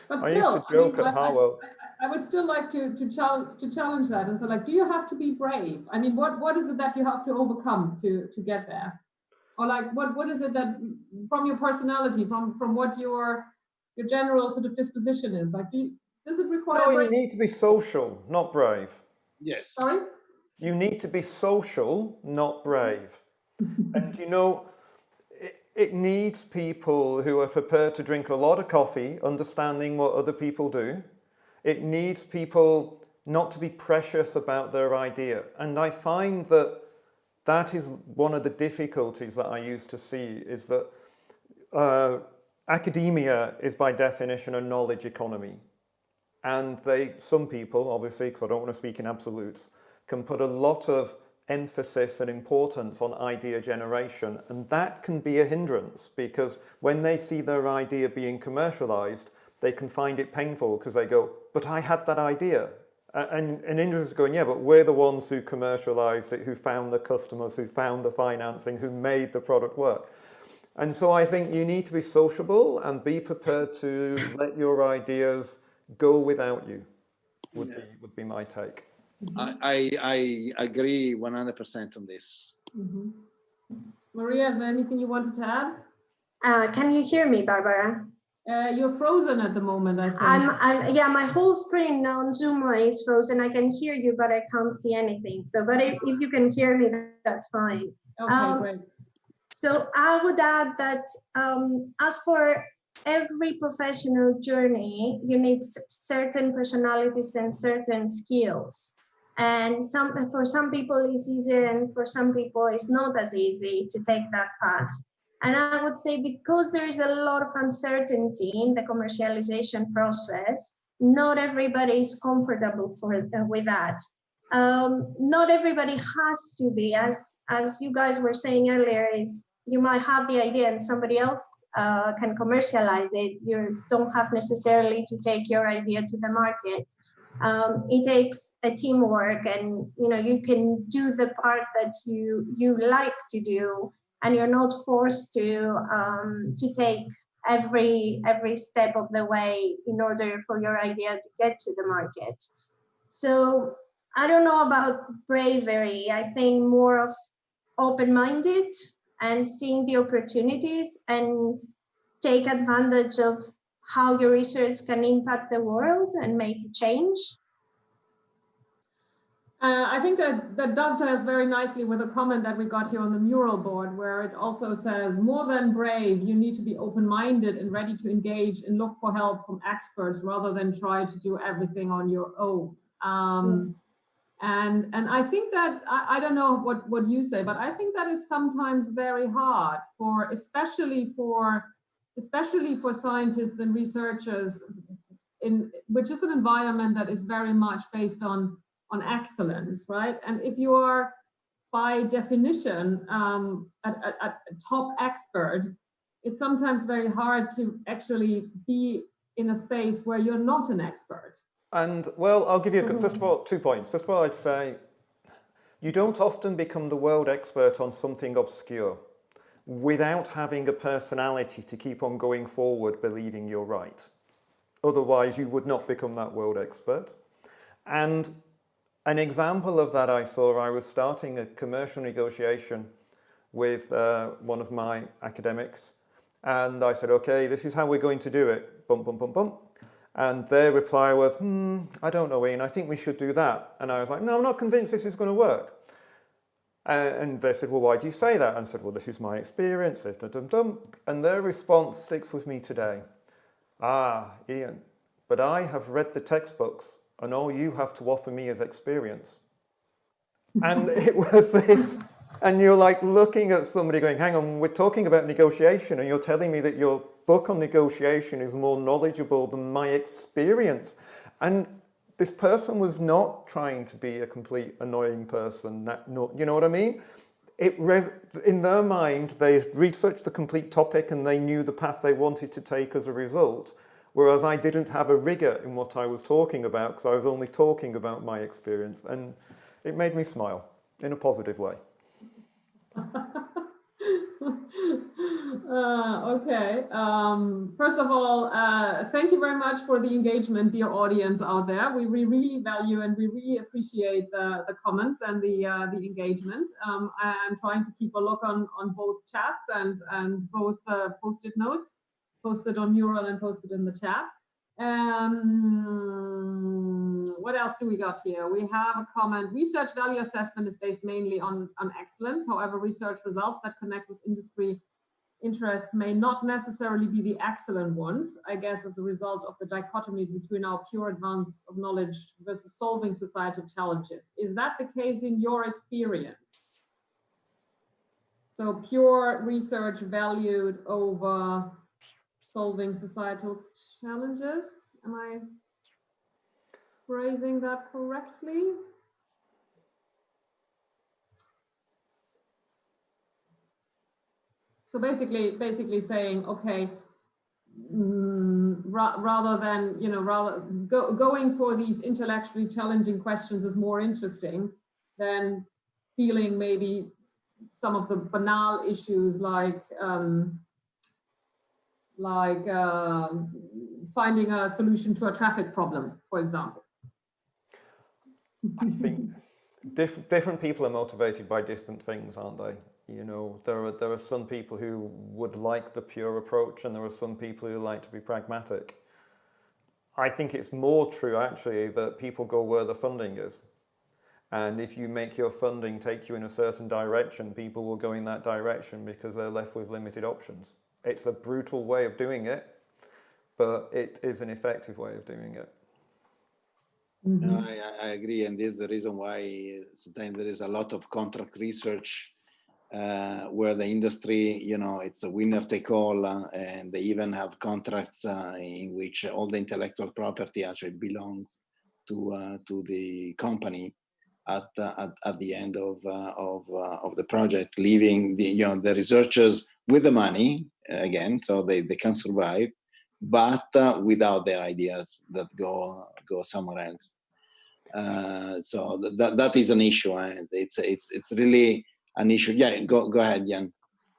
But still, I used to joke at Harwell. I would still like to challenge that and say, like, do you have to be brave? I mean, what is it that you have to overcome to get there? Or like, what is it that, from your personality, from what your general sort of disposition is, like, does it require? No, you need to be social, not brave. Yes. Sorry? You need to be social, not brave. And it needs people who are prepared to drink a lot of coffee, understanding what other people do. It needs people not to be precious about their idea. And I find that is one of the difficulties that I used to see, is that academia is by definition a knowledge economy. And some people, obviously, because I don't want to speak in absolutes, can put a lot of emphasis and importance on idea generation, and that can be a hindrance, because when they see their idea being commercialized, they can find it painful, because they go, but I had that idea, and industry's going, yeah, but we're the ones who commercialized it, who found the customers, who found the financing, who made the product work. And so I think you need to be sociable and be prepared to let your ideas go without you, would be my take. I agree 100% on this. Mm-hmm. Maria, is there anything you wanted to add? Can you hear me, Barbara? You're frozen at the moment, I think. Yeah, my whole screen on Zoom is frozen. I can hear you, but I can't see anything. So, but if you can hear me, that's fine. Okay, great. So I would add that as for every professional journey, you need certain personalities and certain skills. And for some people it's easier, and for some people it's not as easy to take that path. And I would say because there is a lot of uncertainty in the commercialization process, not everybody is comfortable with that. Not everybody has to be, as you guys were saying earlier, is you might have the idea and somebody else can commercialize it. You don't have necessarily to take your idea to the market. It takes a teamwork, and you can do the part that you like to do, and you're not forced to take every step of the way in order for your idea to get to the market. So I don't know about bravery. I think more of open-minded and seeing the opportunities and take advantage of how your research can impact the world and make a change. I think that dovetails very nicely with a comment that we got here on the Mural board, where it also says, more than brave, you need to be open-minded and ready to engage and look for help from experts rather than try to do everything on your own. And I think that, I don't know what you say, but I think that is sometimes very hard especially for scientists and researchers, which is an environment that is very much based on excellence, right? And if you are, by definition, a top expert, it's sometimes very hard to actually be in a space where you're not an expert. And well, I'll give you, first of all, 2 points. First of all, I'd say you don't often become the world expert on something obscure without having a personality to keep on going forward believing you're right. Otherwise, you would not become that world expert. And an example of that I saw, I was starting a commercial negotiation with one of my academics, and I said, okay, this is how we're going to do it, bump, bump, bump, bump. And their reply was, I don't know, Ian, I think we should do that. And I was like, no, I'm not convinced this is going to work. And they said, well, why do you say that? And I said, well, this is my experience. And their response sticks with me today. Ian, but I have read the textbooks, and all you have to offer me is experience. And it was this, and you're like looking at somebody going, hang on, we're talking about negotiation, and you're telling me that your book on negotiation is more knowledgeable than my experience. And this person was not trying to be a complete annoying person. You know what I mean? In their mind, they researched the complete topic and they knew the path they wanted to take as a result. Whereas I didn't have a rigor in what I was talking about because I was only talking about my experience. And it made me smile in a positive way. Okay. First of all, thank you very much for the engagement, dear audience out there. We really value and we really appreciate the comments and the engagement. I'm trying to keep a look on both chats and both post-it notes, posted on Mural and posted in the chat. What else do we got here? We have a comment. Research value assessment is based mainly on excellence. However, research results that connect with industry interests may not necessarily be the excellent ones, I guess, as a result of the dichotomy between our pure advance of knowledge versus solving societal challenges. Is that the case in your experience? So pure research valued over solving societal challenges? Am I phrasing that correctly? So basically saying, okay, rather than, going for these intellectually challenging questions is more interesting than dealing maybe some of the banal issues like finding a solution to a traffic problem, for example. I think different people are motivated by different things, aren't they? You know, there are some people who would like the pure approach, and there are some people who like to be pragmatic. I think it's more true, actually, that people go where the funding is. And if you make your funding take you in a certain direction, people will go in that direction because they're left with limited options. It's a brutal way of doing it, but it is an effective way of doing it. No, I agree, and this is the reason why sometimes there is a lot of contract research where the industry, you know, it's a winner take all, and they even have contracts in which all the intellectual property actually belongs to the company at the end of the project, leaving the researchers with the money again, so they can survive, but without their ideas that go somewhere else. So that is an issue. It's really an issue. Yeah, go ahead, Jan.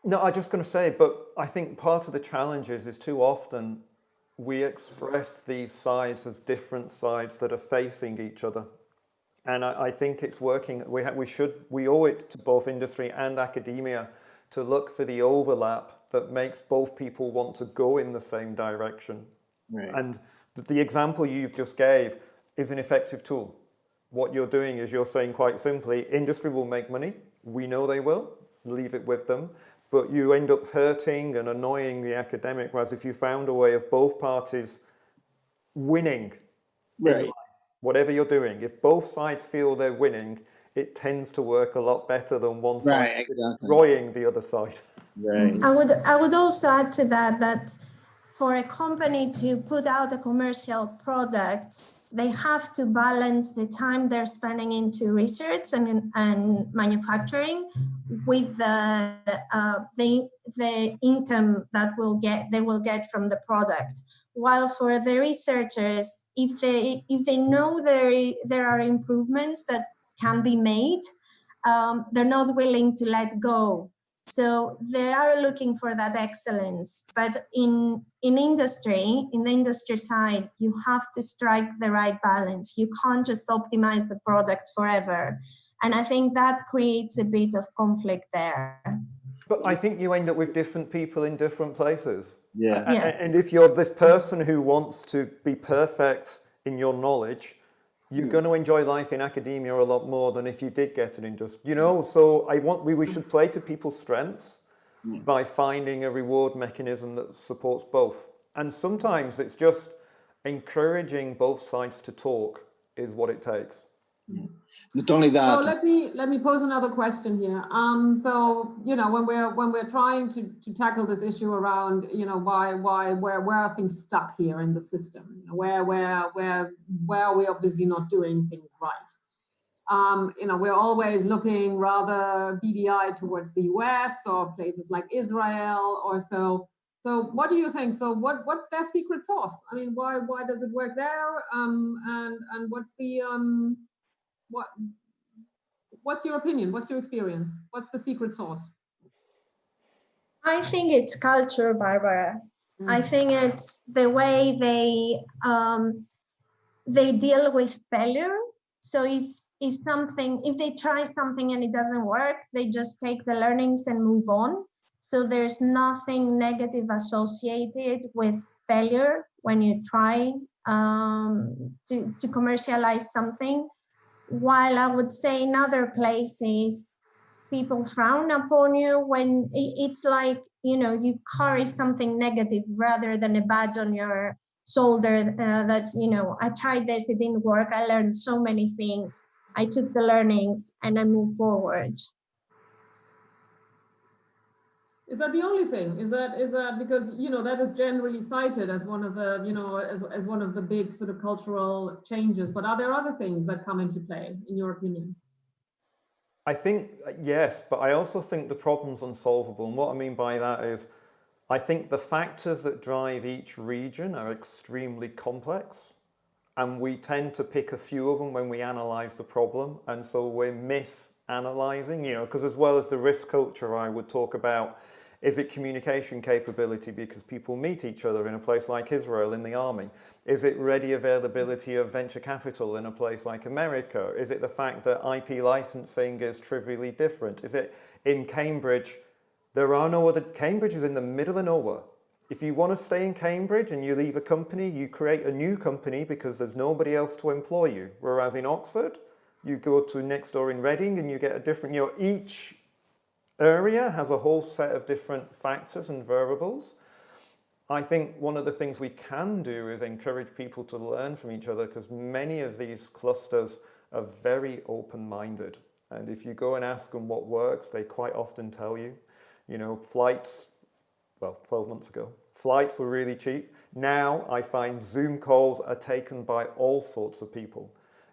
No, I'm just going to say, but I think part of the challenge is too often we express these sides as different sides that are facing each other. And I think it's working. We owe it to both industry and academia to look for the overlap that makes both people want to go in the same direction. Right. And the example you've just gave is an effective tool. What you're doing is you're saying quite simply, industry will make money. We know they will. Leave it with them. But you end up hurting and annoying the academic, whereas if you found a way of both parties winning, Right. whatever you're doing, if both sides feel they're winning, it tends to work a lot better than one side destroying the other side. Right. I would also add to that for a company to put out a commercial product, they have to balance the time they're spending into research and manufacturing with the income that they will get from the product. While for the researchers, if they know there are improvements that can be made, they're not willing to let go. So they are looking for that excellence. But in the industry side, you have to strike the right balance. You can't just optimize the product forever. And I think that creates a bit of conflict there. But I think you end up with different people in different places. Yeah. Yes. And if you're this person who wants to be perfect in your knowledge, you're going to enjoy life in academia a lot more than if you did get an industry. You know, so we should play to people's strengths by finding a reward mechanism that supports both. And sometimes it's just encouraging both sides to talk is what it takes. Not only that. So let me pose another question here. So you know, when we're trying to tackle this issue around, you know, where are things stuck here in the system? You know, where are we obviously not doing things right? You know, we're always looking rather BDI towards the US or places like Israel or so. So what do you think? So what's their secret sauce? I mean, why does it work there? And what's the what's your opinion? What's your experience? What's the secret sauce? I think it's culture, Barbara. I think it's the way they deal with failure. So if they try something and it doesn't work, they just take the learnings and move on. So there's nothing negative associated with failure when you try to commercialize something. While I would say in other places, people frown upon you when it's like, you know, you carry something negative rather than a badge on your shoulder that, you know, I tried this, it didn't work. I learned so many things. I took the learnings and I moved forward. Is that the only thing? Is that because, you know, that is generally cited as one of the, you know, as one of the big sort of cultural changes, but are there other things that come into play in your opinion? I think, yes, but I also think the problem's unsolvable. And what I mean by that is, I think the factors that drive each region are extremely complex. And we tend to pick a few of them when we analyze the problem. And so we're misanalyzing, you know, because as well as the risk culture I would talk about, Is it communication capability because people meet each other in a place like Israel in the army? Is it ready availability of venture capital in a place like America? Is it the fact that IP licensing is trivially different? Is it in Cambridge? There are no other, Cambridge is in the middle of nowhere. If you want to stay in Cambridge and you leave a company, you create a new company because there's nobody else to employ you. Whereas in Oxford, you go to next door in Reading and you get a different, each area has a whole set of different factors and variables. I think one of the things we can do is encourage people to learn from each other, because many of these clusters are very open-minded. And if you go and ask them what works, they quite often tell you. Flights, 12 months ago, flights were really cheap. Now I find Zoom calls are taken by all sorts of people.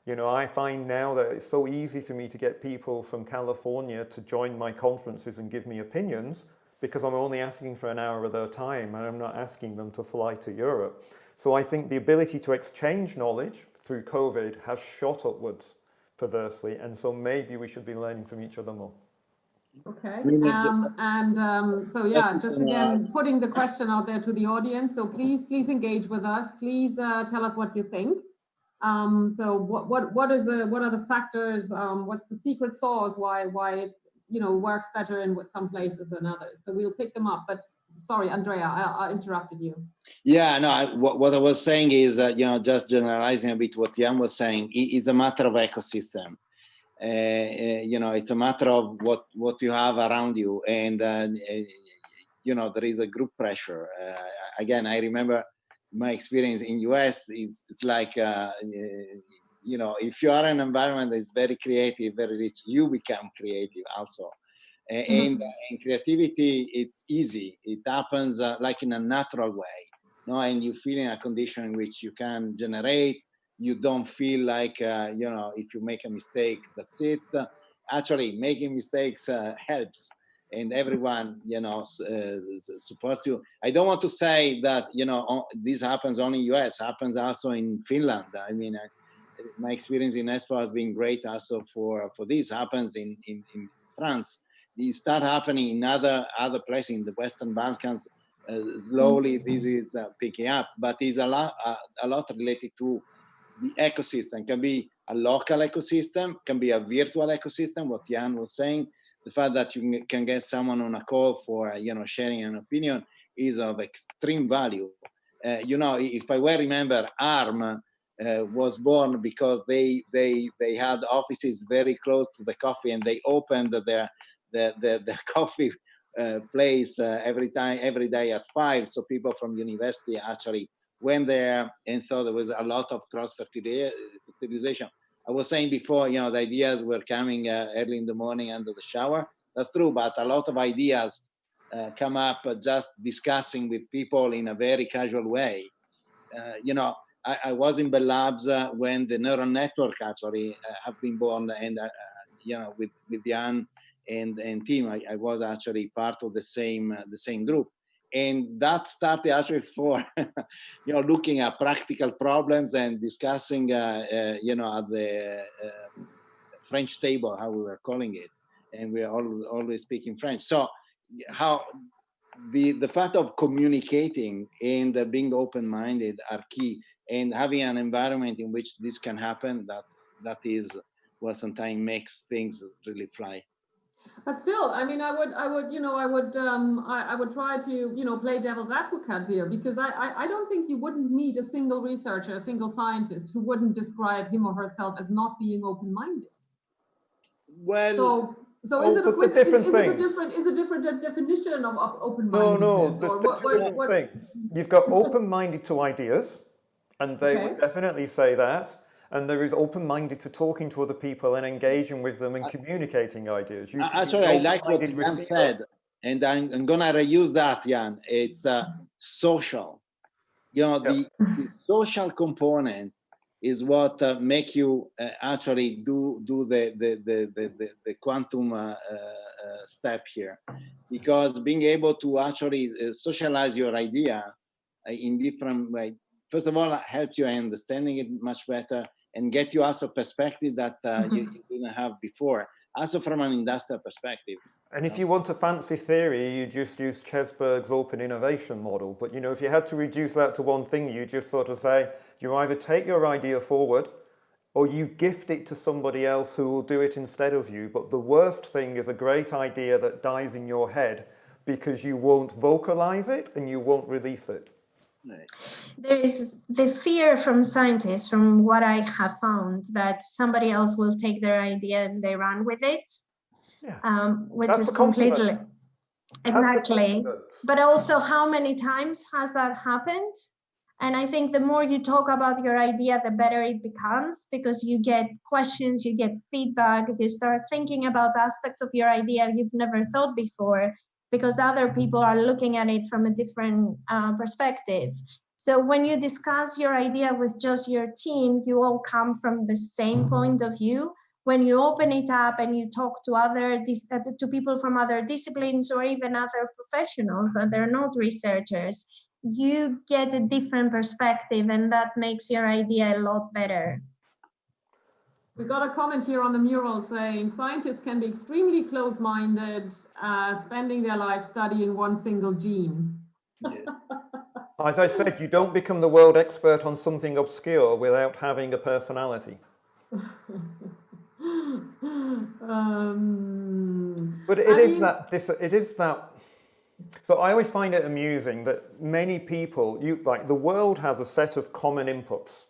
I find now that it's so easy for me to get people from California to join my conferences and give me opinions, because I'm only asking for an hour of their time and I'm not asking them to fly to Europe. So I think the ability to exchange knowledge through COVID has shot upwards perversely, and so maybe we should be learning from each other more. Okay, so yeah, just again, putting the question out there to the audience. So please engage with us. Please tell us what you think. So what are the factors? What's the secret sauce? Why it works better in some places than others? So we'll pick them up. But sorry, Andrea, I interrupted you. Yeah, no. What I was saying is, just generalizing a bit what Jan was saying, it's a matter of ecosystem. It's a matter of what you have around you, and there is a group pressure. Again, I remember my experience in US. It's like if you are in an environment that is very creative, very rich, you become creative also. And creativity, it's easy. It happens like in a natural way, and you feel in a condition in which you can generate. You don't feel like, if you make a mistake, that's it. Actually, making mistakes helps, and everyone, supports you. I don't want to say that, this happens only in US, happens also in Finland. I mean, my experience in Espoo has been great also for this. Happens in France. It start happening in other places in the Western Balkans. Slowly, this is picking up, but it's a lot related to the ecosystem. Can be a local ecosystem, can be a virtual ecosystem, what Jan was saying. The fact that you can get someone on a call for, sharing an opinion is of extreme value. If I well remember, ARM was born because they had offices very close to the coffee, and they opened their coffee place every day at 5. So people from university actually went there, and so there was a lot of cross-fertilization. I was saying before, the ideas were coming early in the morning under the shower. That's true, but a lot of ideas come up just discussing with people in a very casual way. I was in Bell Labs when the neural network actually have been born, and with Jan and team, I was actually part of the same group. And that started actually for, looking at practical problems and discussing, at the French table, how we were calling it. And we are always speaking French. So how the fact of communicating and being open-minded are key, and having an environment in which this can happen, that is what sometimes makes things really fly. But still, I mean, I would try to, play devil's advocate here, because I don't think you wouldn't need a single researcher, a single scientist who wouldn't describe him or herself as not being open-minded. Well, so is it a different definition of open-mindedness? No, there's two different things. You've got open-minded to ideas, and they would definitely say that. And there is open-minded to talking to other people and engaging with them and communicating ideas. Actually, I like what Jan said, and I'm going to reuse that, Jan. It's social. The social component is what make you actually do the quantum step here, because being able to actually socialize your idea in different ways, first of all, helps you understanding it much better, and get you also perspective that you didn't have before. also from an industrial perspective. And if you want a fancy theory, you just use Chesberg's open innovation model. But if you had to reduce that to one thing, you just sort of say, you either take your idea forward or you gift it to somebody else who will do it instead of you. But the worst thing is a great idea that dies in your head because you won't vocalize it and you won't release it. There is the fear from scientists, from what I have found, that somebody else will take their idea and they run with it, which That's is a compliment. completely exactly. But also, how many times has that happened? And I think the more you talk about your idea, the better it becomes, because you get questions, you get feedback, you start thinking about aspects of your idea you've never thought before, because other people are looking at it from a different perspective. So when you discuss your idea with just your team, you all come from the same point of view. When you open it up and you talk to to people from other disciplines or even other professionals that they're not researchers, you get a different perspective, and that makes your idea a lot better. We got a comment here on the mural saying scientists can be extremely close-minded, spending their life studying one single gene. Yes. As I said, you don't become the world expert on something obscure without having a personality. But it is that. So I always find it amusing that many people, the world has a set of common inputs.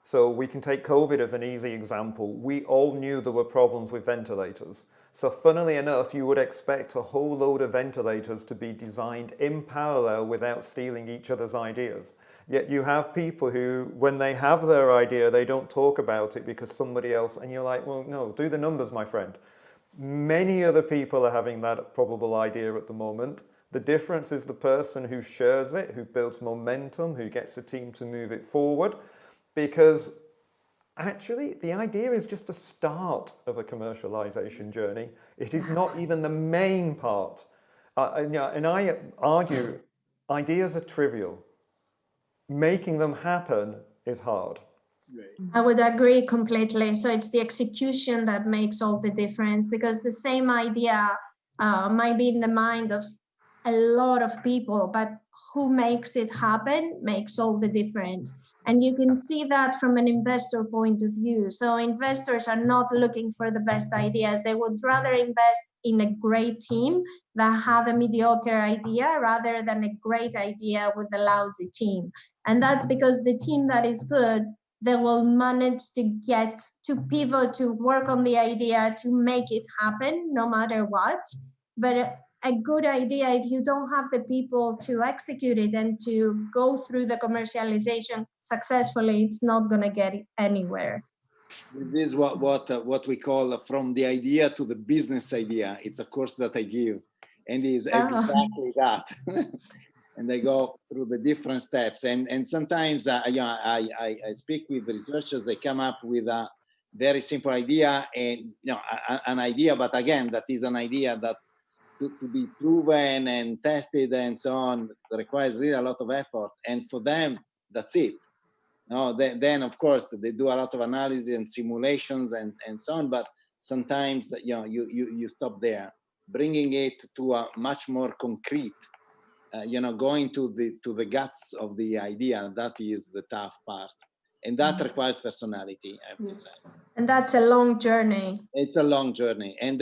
So we can take COVID as an easy example. We all knew there were problems with ventilators. So funnily enough, you would expect a whole load of ventilators to be designed in parallel without stealing each other's ideas. Yet you have people who, when they have their idea, they don't talk about it because somebody else, and you're like, well, no, do the numbers, my friend. Many other people are having that probable idea at the moment. The difference is the person who shares it, who builds momentum, who gets a team to move it forward. Because actually, the idea is just the start of a commercialization journey. It is not even the main part. And I argue ideas are trivial. Making them happen is hard. I would agree completely. So it's the execution that makes all the difference, because the same idea might be in the mind of a lot of people, but who makes it happen makes all the difference. And you can see that from an investor point of view. So investors are not looking for the best ideas. They would rather invest in a great team that have a mediocre idea rather than a great idea with a lousy team. And that's because the team that is good, they will manage to get to pivot, to work on the idea, to make it happen no matter what. But a good idea, if you don't have the people to execute it and to go through the commercialization successfully, it's not going to get anywhere. This is what we call from the idea to the business idea. It's a course that I give, and is exactly that. And they go through the different steps. And sometimes I speak with researchers. They come up with a very simple idea, and an idea, but again, that is an idea that to be proven and tested and so on requires really a lot of effort. And for them, that's it. Then of course they do a lot of analysis and simulations and so on. But sometimes you stop there, bringing it to a much more concrete. Going to the guts of the idea. That is the tough part, and that requires personality, I have to say. And that's a long journey. It's a long journey, and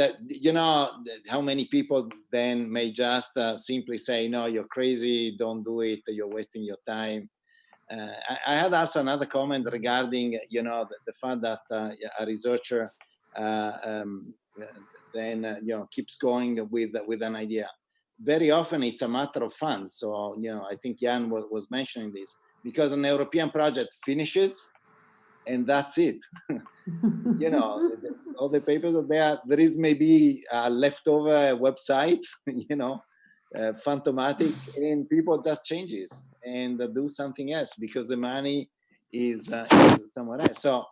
how many people then may just simply say, no, you're crazy, don't do it, you're wasting your time. I had also another comment regarding the fact that a researcher then keeps going with an idea. Very often it's a matter of funds. So I think Jan was mentioning this, because an European project finishes and that's it. All the papers are there. There is maybe a leftover website, Fantomatic, and people just changes and do something else because the money is somewhere else. So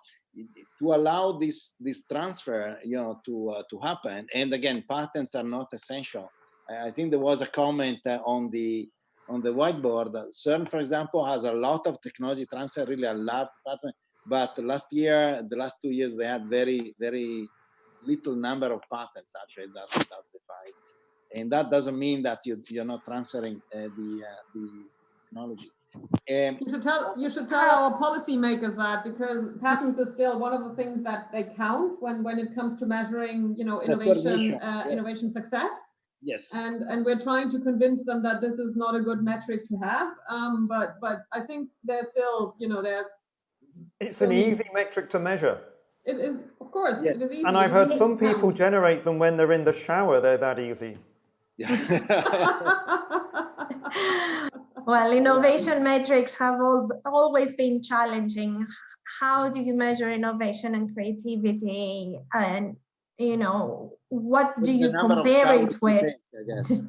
to allow this transfer, to happen, and again, patents are not essential. I think there was a comment on the whiteboard. CERN, for example, has a lot of technology transfer, really a large department. But the last 2 years, they had very, very, little number of patents actually that defined, and that doesn't mean that you're not transferring the technology. You should tell our policymakers that, because patents are still one of the things that they count when it comes to measuring, innovation, yes. innovation success. Yes. And we're trying to convince them that this is not a good metric to have. But I think they're still, it's an easy metric to measure. It is, of course, yes. it is easy. And I've heard some people generate them when they're in the shower. They're that easy. Yeah. Well, innovation metrics have always been challenging. How do you measure innovation and creativity? And, what do you compare it with? I guess.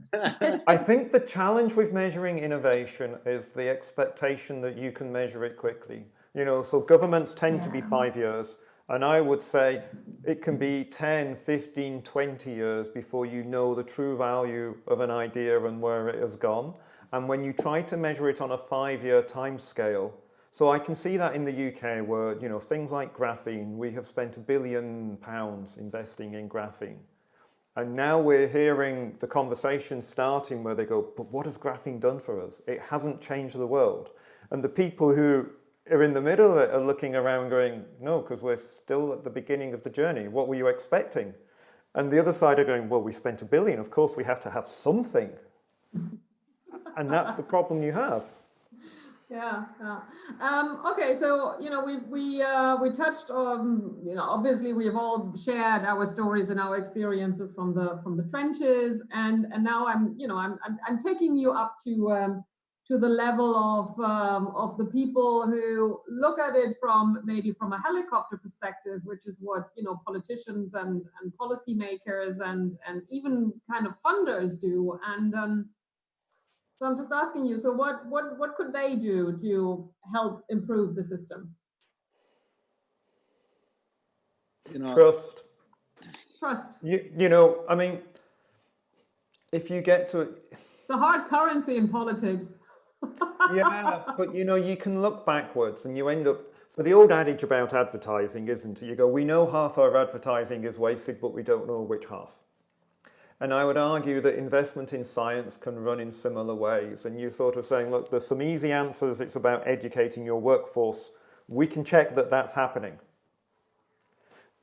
I think the challenge with measuring innovation is the expectation that you can measure it quickly. So governments tend to be 5 years. And I would say it can be 10, 15, 20 years before you know the true value of an idea and where it has gone. And when you try to measure it on a 5-year time scale, so I can see that in the UK where, things like graphene, we have spent £1 billion investing in graphene. And now we're hearing the conversation starting where they go, but what has graphene done for us? It hasn't changed the world. And the people who are in the middle of it are looking around going, no, because we're still at the beginning of the journey. What were you expecting? And the other side are going, well, we spent $1 billion. Of course, we have to have something. And that's the problem you have. Yeah. Okay, so we touched on obviously we've all shared our stories and our experiences from the trenches, and now I'm taking you up to the level of the people who look at it from a helicopter perspective, which is what politicians and policymakers and even kind of funders do. And so I'm just asking you, so what could they do to help improve the system? Trust. I mean, if you get to it's a hard currency in politics. Yeah, but you can look backwards and you end up. So the old adage about advertising, isn't it? You go, we know half our advertising is wasted, but we don't know which half. And I would argue that investment in science can run in similar ways. And you're sort of saying, look, there's some easy answers. It's about educating your workforce. We can check that that's happening.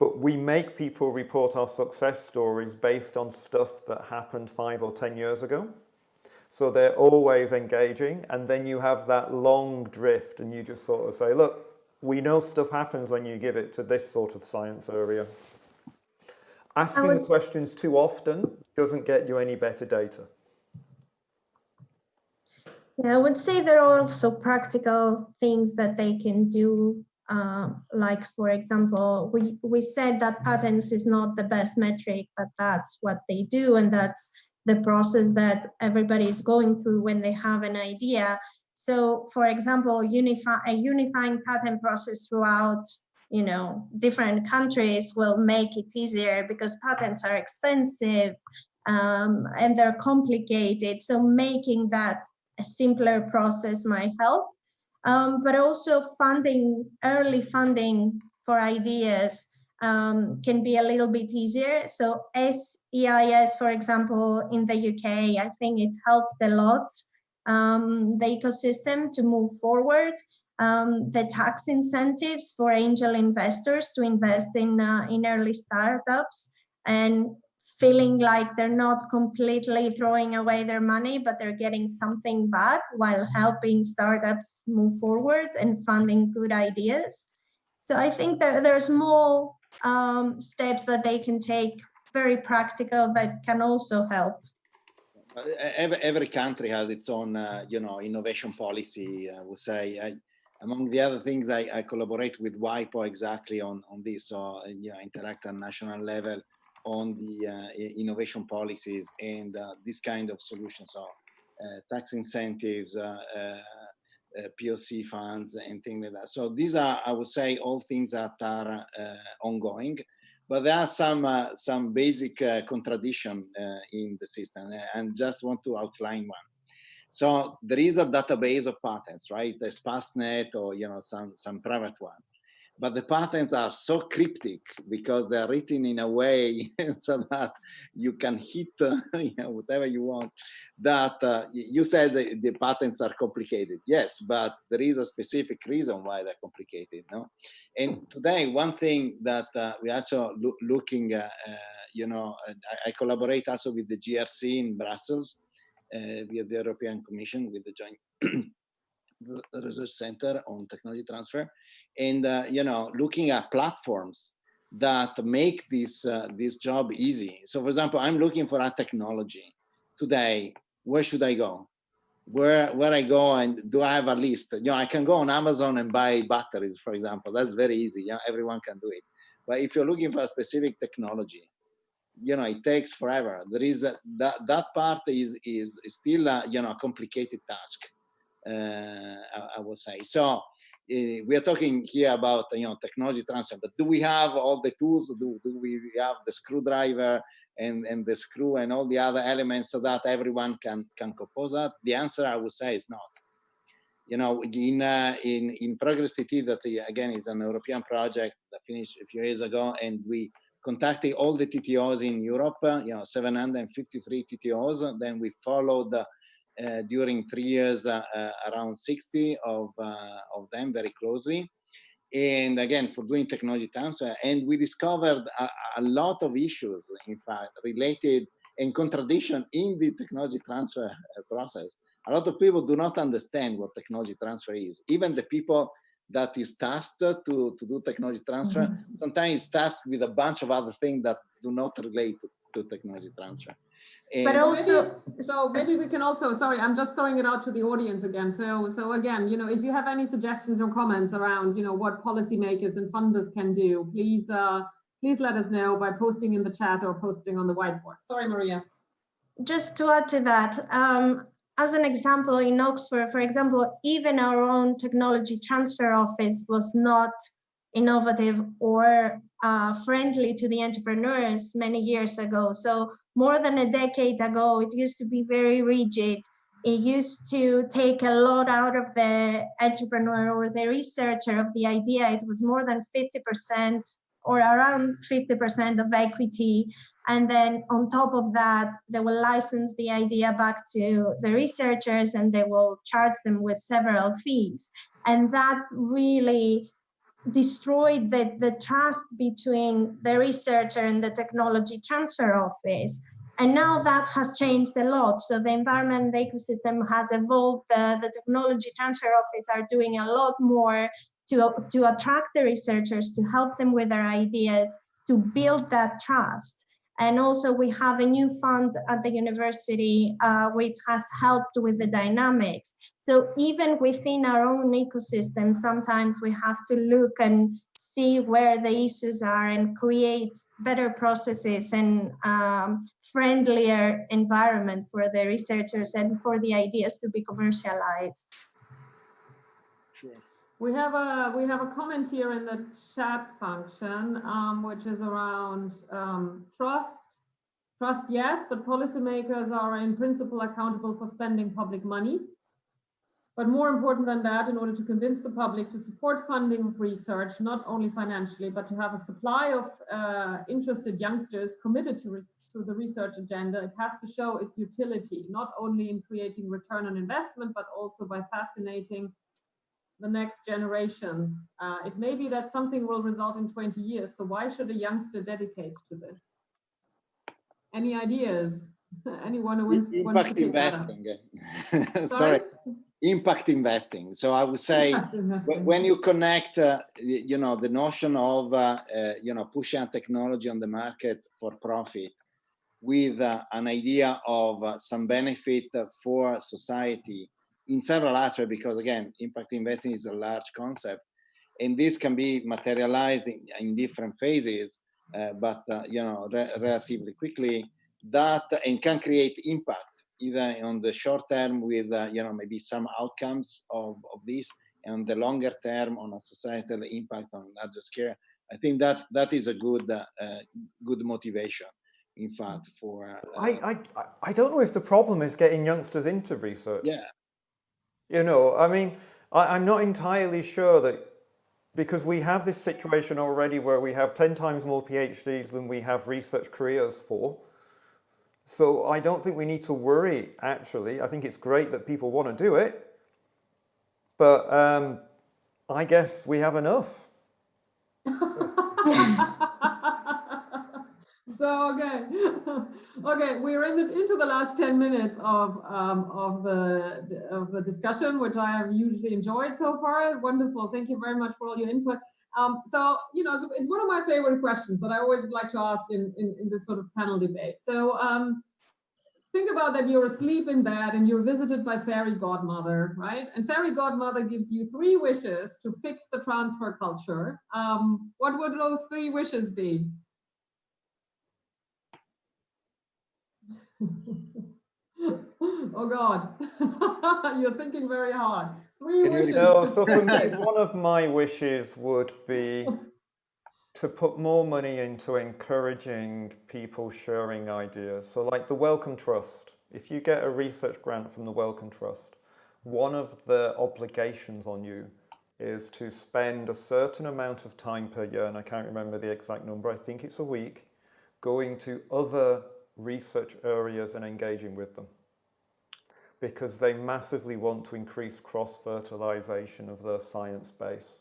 But we make people report our success stories based on stuff that happened 5 or 10 years ago. So they're always engaging. And then you have that long drift and you just sort of say, look, we know stuff happens when you give it to this sort of science area. Asking the questions too often doesn't get you any better data. Yeah, I would say there are also practical things that they can do. Like, for example, we said that patents is not the best metric, but that's what they do. And that's the process that everybody is going through when they have an idea. So, for example, a unifying patent process throughout different countries will make it easier, because patents are expensive and they're complicated. So making that a simpler process might help. But also early funding for ideas can be a little bit easier. So SEIS, for example, in the UK, I think it helped a lot the ecosystem to move forward. The tax incentives for angel investors to invest in early startups and feeling like they're not completely throwing away their money, but they're getting something back while helping startups move forward and funding good ideas. So I think there are small steps that they can take, very practical, that can also help. Every country has its own, innovation policy. I would say, among the other things, I collaborate with Whiteboard exactly on this, so interact at national level on the innovation policies and this kind of solutions, so tax incentives, POC funds, and things like that. So these are, I would say, all things that are ongoing. But there are some basic contradiction in the system, and just want to outline one. So there is a database of patents, right? The SPASnet or some private one. but the patents are so cryptic because they're written in a way so that you can hit whatever you want. That you said the patents are complicated. Yes, but there is a specific reason why they're complicated. No, and today one thing that we actually looking, I collaborate also with the GRC in Brussels, with the European Commission, with the joint research center on technology transfer, and looking at platforms that make this job easy. So for example, I'm looking for a technology today. Where should I go? Where I go, and do I have a list? I can go on Amazon and buy batteries, for example. That's very easy. Everyone can do it. But if you're looking for a specific technology, it takes forever. There is that part is still a complicated task. I would say. So we are talking here about technology transfer, but do we have all the tools? Do we have the screwdriver and the screw and all the other elements so that everyone can compose that? The answer, I would say, is not. In Progress TT, that again is an European project that finished a few years ago, and we contacted all the TTOs in Europe, 753 TTOs. Then we followed during 3 years around 60 of them very closely, and again for doing technology transfer. And we discovered a lot of issues, in fact, related and contradiction in the technology transfer process. A lot of people do not understand what technology transfer is. Even the people that is tasked to do technology transfer, sometimes tasked with a bunch of other things that do not relate to technology transfer. But also, maybe we can also, sorry, I'm just throwing it out to the audience again. So again, if you have any suggestions or comments around, what policymakers and funders can do, please let us know by posting in the chat or posting on the whiteboard. Sorry, Maria. Just to add to that, as an example, in Oxford, for example, even our own technology transfer office was not innovative or friendly to the entrepreneurs many years ago. So more than a decade ago, it used to be very rigid. It used to take a lot out of the entrepreneur or the researcher of the idea. It was more than 50% or around 50% of equity. And then on top of that, they will license the idea back to the researchers and they will charge them with several fees. And that really destroyed the trust between the researcher and the technology transfer office. And now that has changed a lot. So the environment ecosystem has evolved. The technology transfer office are doing a lot more to attract the researchers, to help them with their ideas, to build that trust. And also we have a new fund at the university, which has helped with the dynamics. So even within our own ecosystem, sometimes we have to look and see where the issues are and create better processes and friendlier environment for the researchers and for the ideas to be commercialized. Sure. We have a comment here in the chat function, which is around trust. Trust, yes, but policymakers are in principle accountable for spending public money. But more important than that, in order to convince the public to support funding of research, not only financially, but to have a supply of interested youngsters committed to the research agenda, it has to show its utility, not only in creating return on investment, but also by fascinating the next generations. It may be that something will result in 20 years. So why should a youngster dedicate to this? Any ideas? Anyone who wants impact to investing? Sorry, impact investing. So I would say when you connect, the notion of pushing technology on the market for profit with an idea of some benefit for society in several aspects, because again, impact investing is a large concept, and this can be materialized in different phases, but relatively quickly, that and can create impact either on the short term with maybe some outcomes of this, and on the longer term on a societal impact on larger scale. I think that is a good motivation. In fact, for I don't know if the problem is getting youngsters into research. Yeah. I mean, I'm not entirely sure that because we have this situation already where we have 10 times more PhDs than we have research careers for. So I don't think we need to worry, actually. I think it's great that people want to do it, but I guess we have enough. So okay, we're into the last 10 minutes of the discussion, which I have hugely enjoyed so far. Wonderful, thank you very much for all your input. So you know, it's one of my favorite questions that I always like to ask in this sort of panel debate. So think about that you're asleep in bed and you're visited by fairy godmother, right? And fairy godmother gives you 3 wishes to fix the transfer culture. What would those 3 wishes be? Oh God, you're thinking very hard. 3 wishes. No, so for me, one of my wishes would be to put more money into encouraging people sharing ideas. So like the Wellcome Trust, if you get a research grant from the Wellcome Trust, one of the obligations on you is to spend a certain amount of time per year, and I can't remember the exact number, I think it's a week, going to other research areas and engaging with them, because they massively want to increase cross-fertilization of their science base.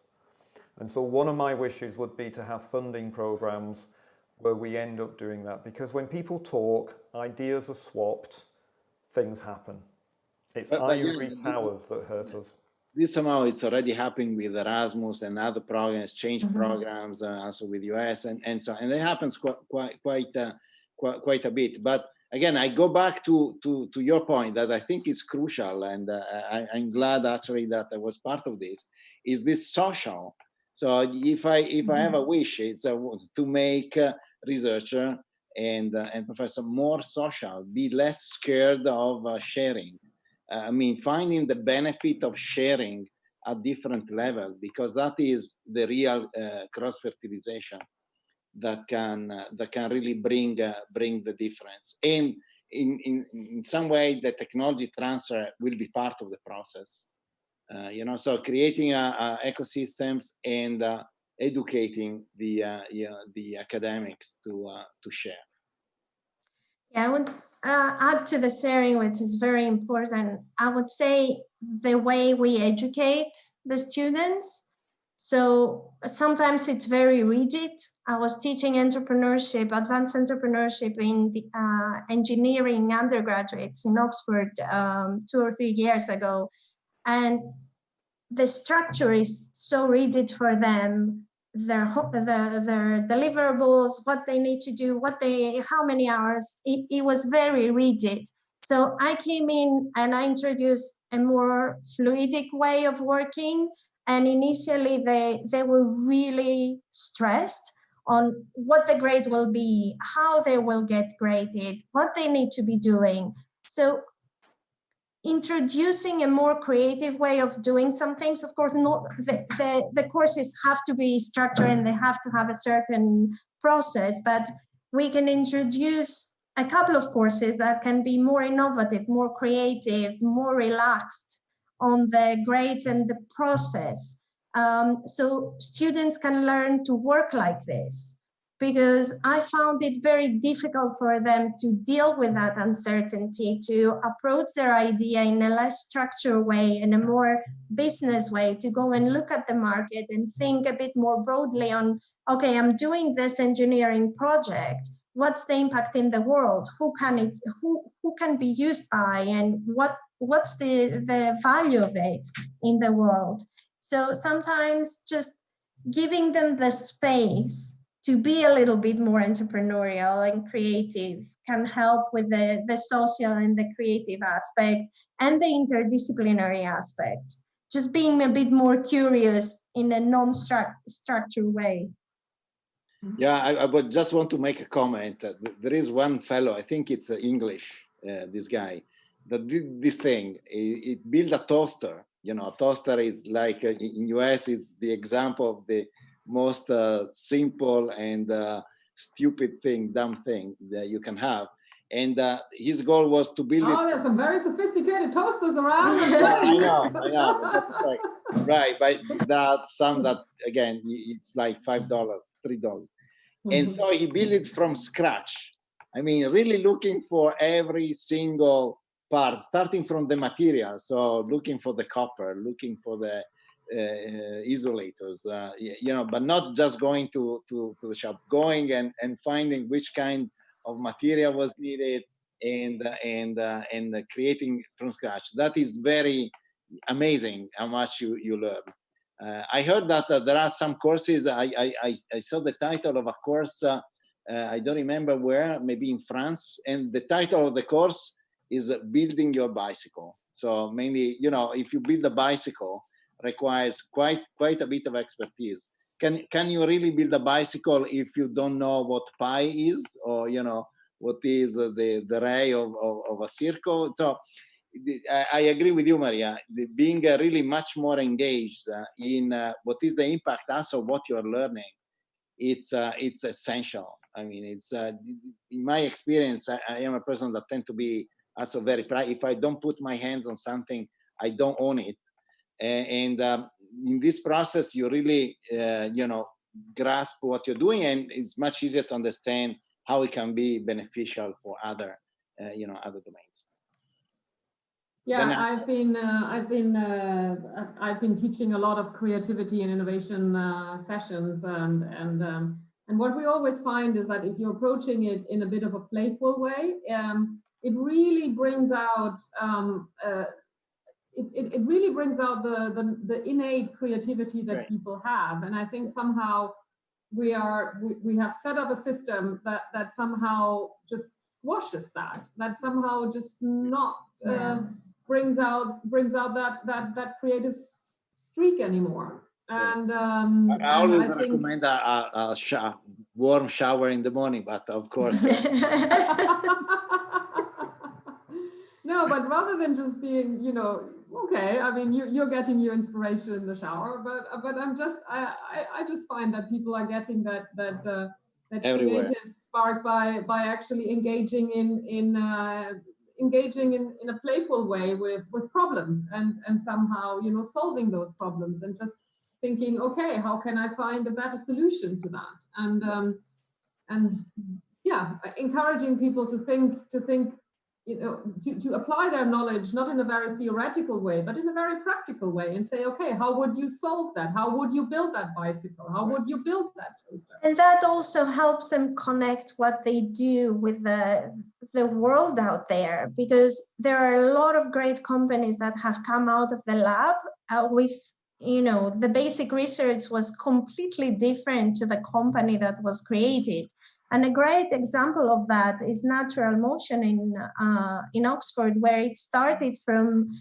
And so one of my wishes would be to have funding programs where we end up doing that, because when people talk, ideas are swapped, things happen. It's ivory towers that hurt us. This somehow it's already happening with Erasmus and other programs, change programs, also with US and so on. And it happens quite a bit. But again, I go back to your point that I think is crucial, and I'm glad actually that I was part of this, is this social. So if I have a wish, it's to make researcher and professor more social, be less scared of sharing. I mean, finding the benefit of sharing at different level, because that is the real cross-fertilization that can really bring the difference. And in some way, the technology transfer will be part of the process. You know, so creating ecosystems and educating the academics to share. Yeah, I would add to the sharing, which is very important. I would say the way we educate the students. So sometimes it's very rigid. I was teaching entrepreneurship, advanced entrepreneurship in the, engineering undergraduates in Oxford 2 or 3 years ago. And the structure is so rigid for them. Their deliverables, what they need to do, how many hours, it was very rigid. So I came in and I introduced a more fluidic way of working. And initially they were really stressed on what the grade will be, how they will get graded, what they need to be doing. So introducing a more creative way of doing some things. Of course, not the courses have to be structured and they have to have a certain process, but we can introduce a couple of courses that can be more innovative, more creative, more relaxed on the grades and the process. So students can learn to work like this, because I found it very difficult for them to deal with that uncertainty, to approach their idea in a less structured way, in a more business way, to go and look at the market and think a bit more broadly on, okay, I'm doing this engineering project. What's the impact in the world? Who can be used by, and what's the value of it in the world? So sometimes just giving them the space to be a little bit more entrepreneurial and creative can help with the social and the creative aspect and the interdisciplinary aspect. Just being a bit more curious in a non-structured way. Yeah, I would just want to make a comment. There is one fellow, I think it's English, this guy, that did this thing. It built a toaster. You know, a toaster is like, in US, it's the example of the most simple and stupid thing, dumb thing that you can have. And his goal was to build it. Oh, there's some very sophisticated toasters around. I know. That's like, right, but that some that again, it's like $5, $3. And so he built it from scratch. I mean, really looking for every single part, starting from the material. So looking for the copper, looking for the isolators, but not just going to the shop, going and finding which kind of material was needed and creating from scratch. That is very amazing how much you learn. I heard that there are some courses. I saw the title of a course. I don't remember where, maybe in France. And the title of the course is Building Your Bicycle. So mainly, if you build a bicycle, requires quite a bit of expertise. Can you really build a bicycle if you don't know what pi is, or what is the ray of a circle? So I agree with you, Maria. Being really much more engaged in what is the impact also of what you're learning, it's essential. I mean, it's in my experience, I am a person that tend to be also very proud. If I don't put my hands on something, I don't own it. And in this process, you really, grasp what you're doing, and it's much easier to understand how it can be beneficial for other domains. Yeah, I've been teaching a lot of creativity and innovation sessions, and what we always find is that if you're approaching it in a bit of a playful way, it really brings out it really brings out the innate creativity that people have, and I think somehow we have set up a system that somehow just squashes that somehow just not brings out that creative streak anymore. And I always recommend a warm shower in the morning, but of course. No, but rather than just being, okay, I mean, you're getting your inspiration in the shower, but I just find that people are getting that creative spark by actually engaging in a playful way with problems and somehow solving those problems and just thinking, okay, how can I find a better solution to that? And yeah, encouraging people to think. To apply their knowledge, not in a very theoretical way, but in a very practical way, and say, okay, how would you solve that? How would you build that bicycle? How would you build that toaster? And that also helps them connect what they do with the world out there, because there are a lot of great companies that have come out of the lab with, the basic research was completely different to the company that was created. And a great example of that is Natural Motion in Oxford, where it started from,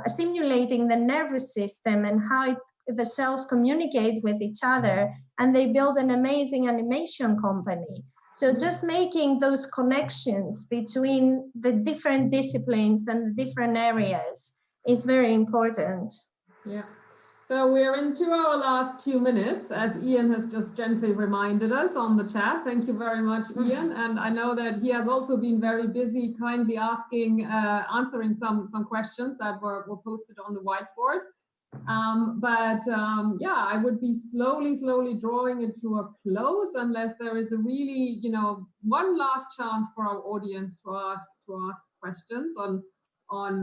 simulating the nervous system and how the cells communicate with each other. And they built an amazing animation company. So just making those connections between the different disciplines and the different areas is very important. Yeah. So we're into our last 2 minutes, as Ian has just gently reminded us on the chat. Thank you very much, Ian. And I know that he has also been very busy kindly answering some questions that were posted on the whiteboard. Yeah, I would be slowly drawing it to a close, unless there is a really, one last chance for our audience to ask questions on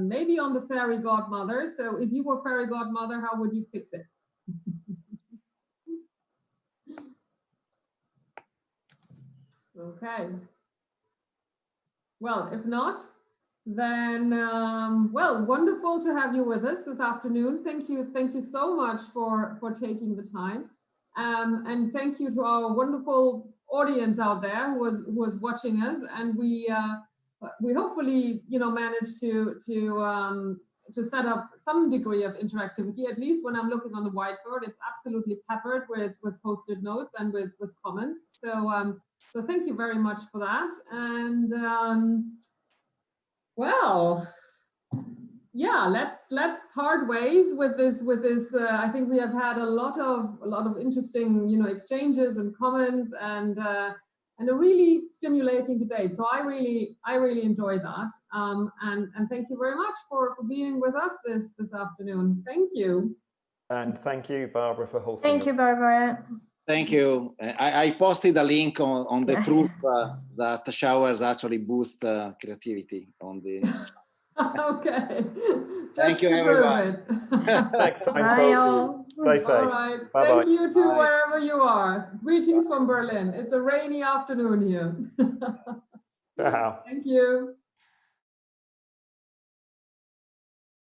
maybe on the fairy godmother. So if you were fairy godmother, how would you fix it? Okay. Well, if not, then well, wonderful to have you with us this afternoon. Thank you so much for taking the time, and thank you to our wonderful audience out there who was watching us, and we hopefully managed to set up some degree of interactivity. At least when I'm looking on the whiteboard, it's absolutely peppered with post-it notes and with comments. So thank you very much for that. And well, yeah, let's part ways with this. I think we have had a lot of interesting exchanges and comments, and a really stimulating debate. So I really enjoyed that. And thank you very much for being with us this afternoon. Thank you. And thank you, Barbara, for hosting. Thank you, Barbara. Thank you. I posted a link on the proof that showers actually boost creativity on the. Okay. Thank you, to everyone. prove it. Next time, Bye, folks. all. Stay safe. All right. Bye-bye. Thank you too, Bye. wherever you are. Greetings from Berlin. It's a rainy afternoon here. Ciao. Thank you.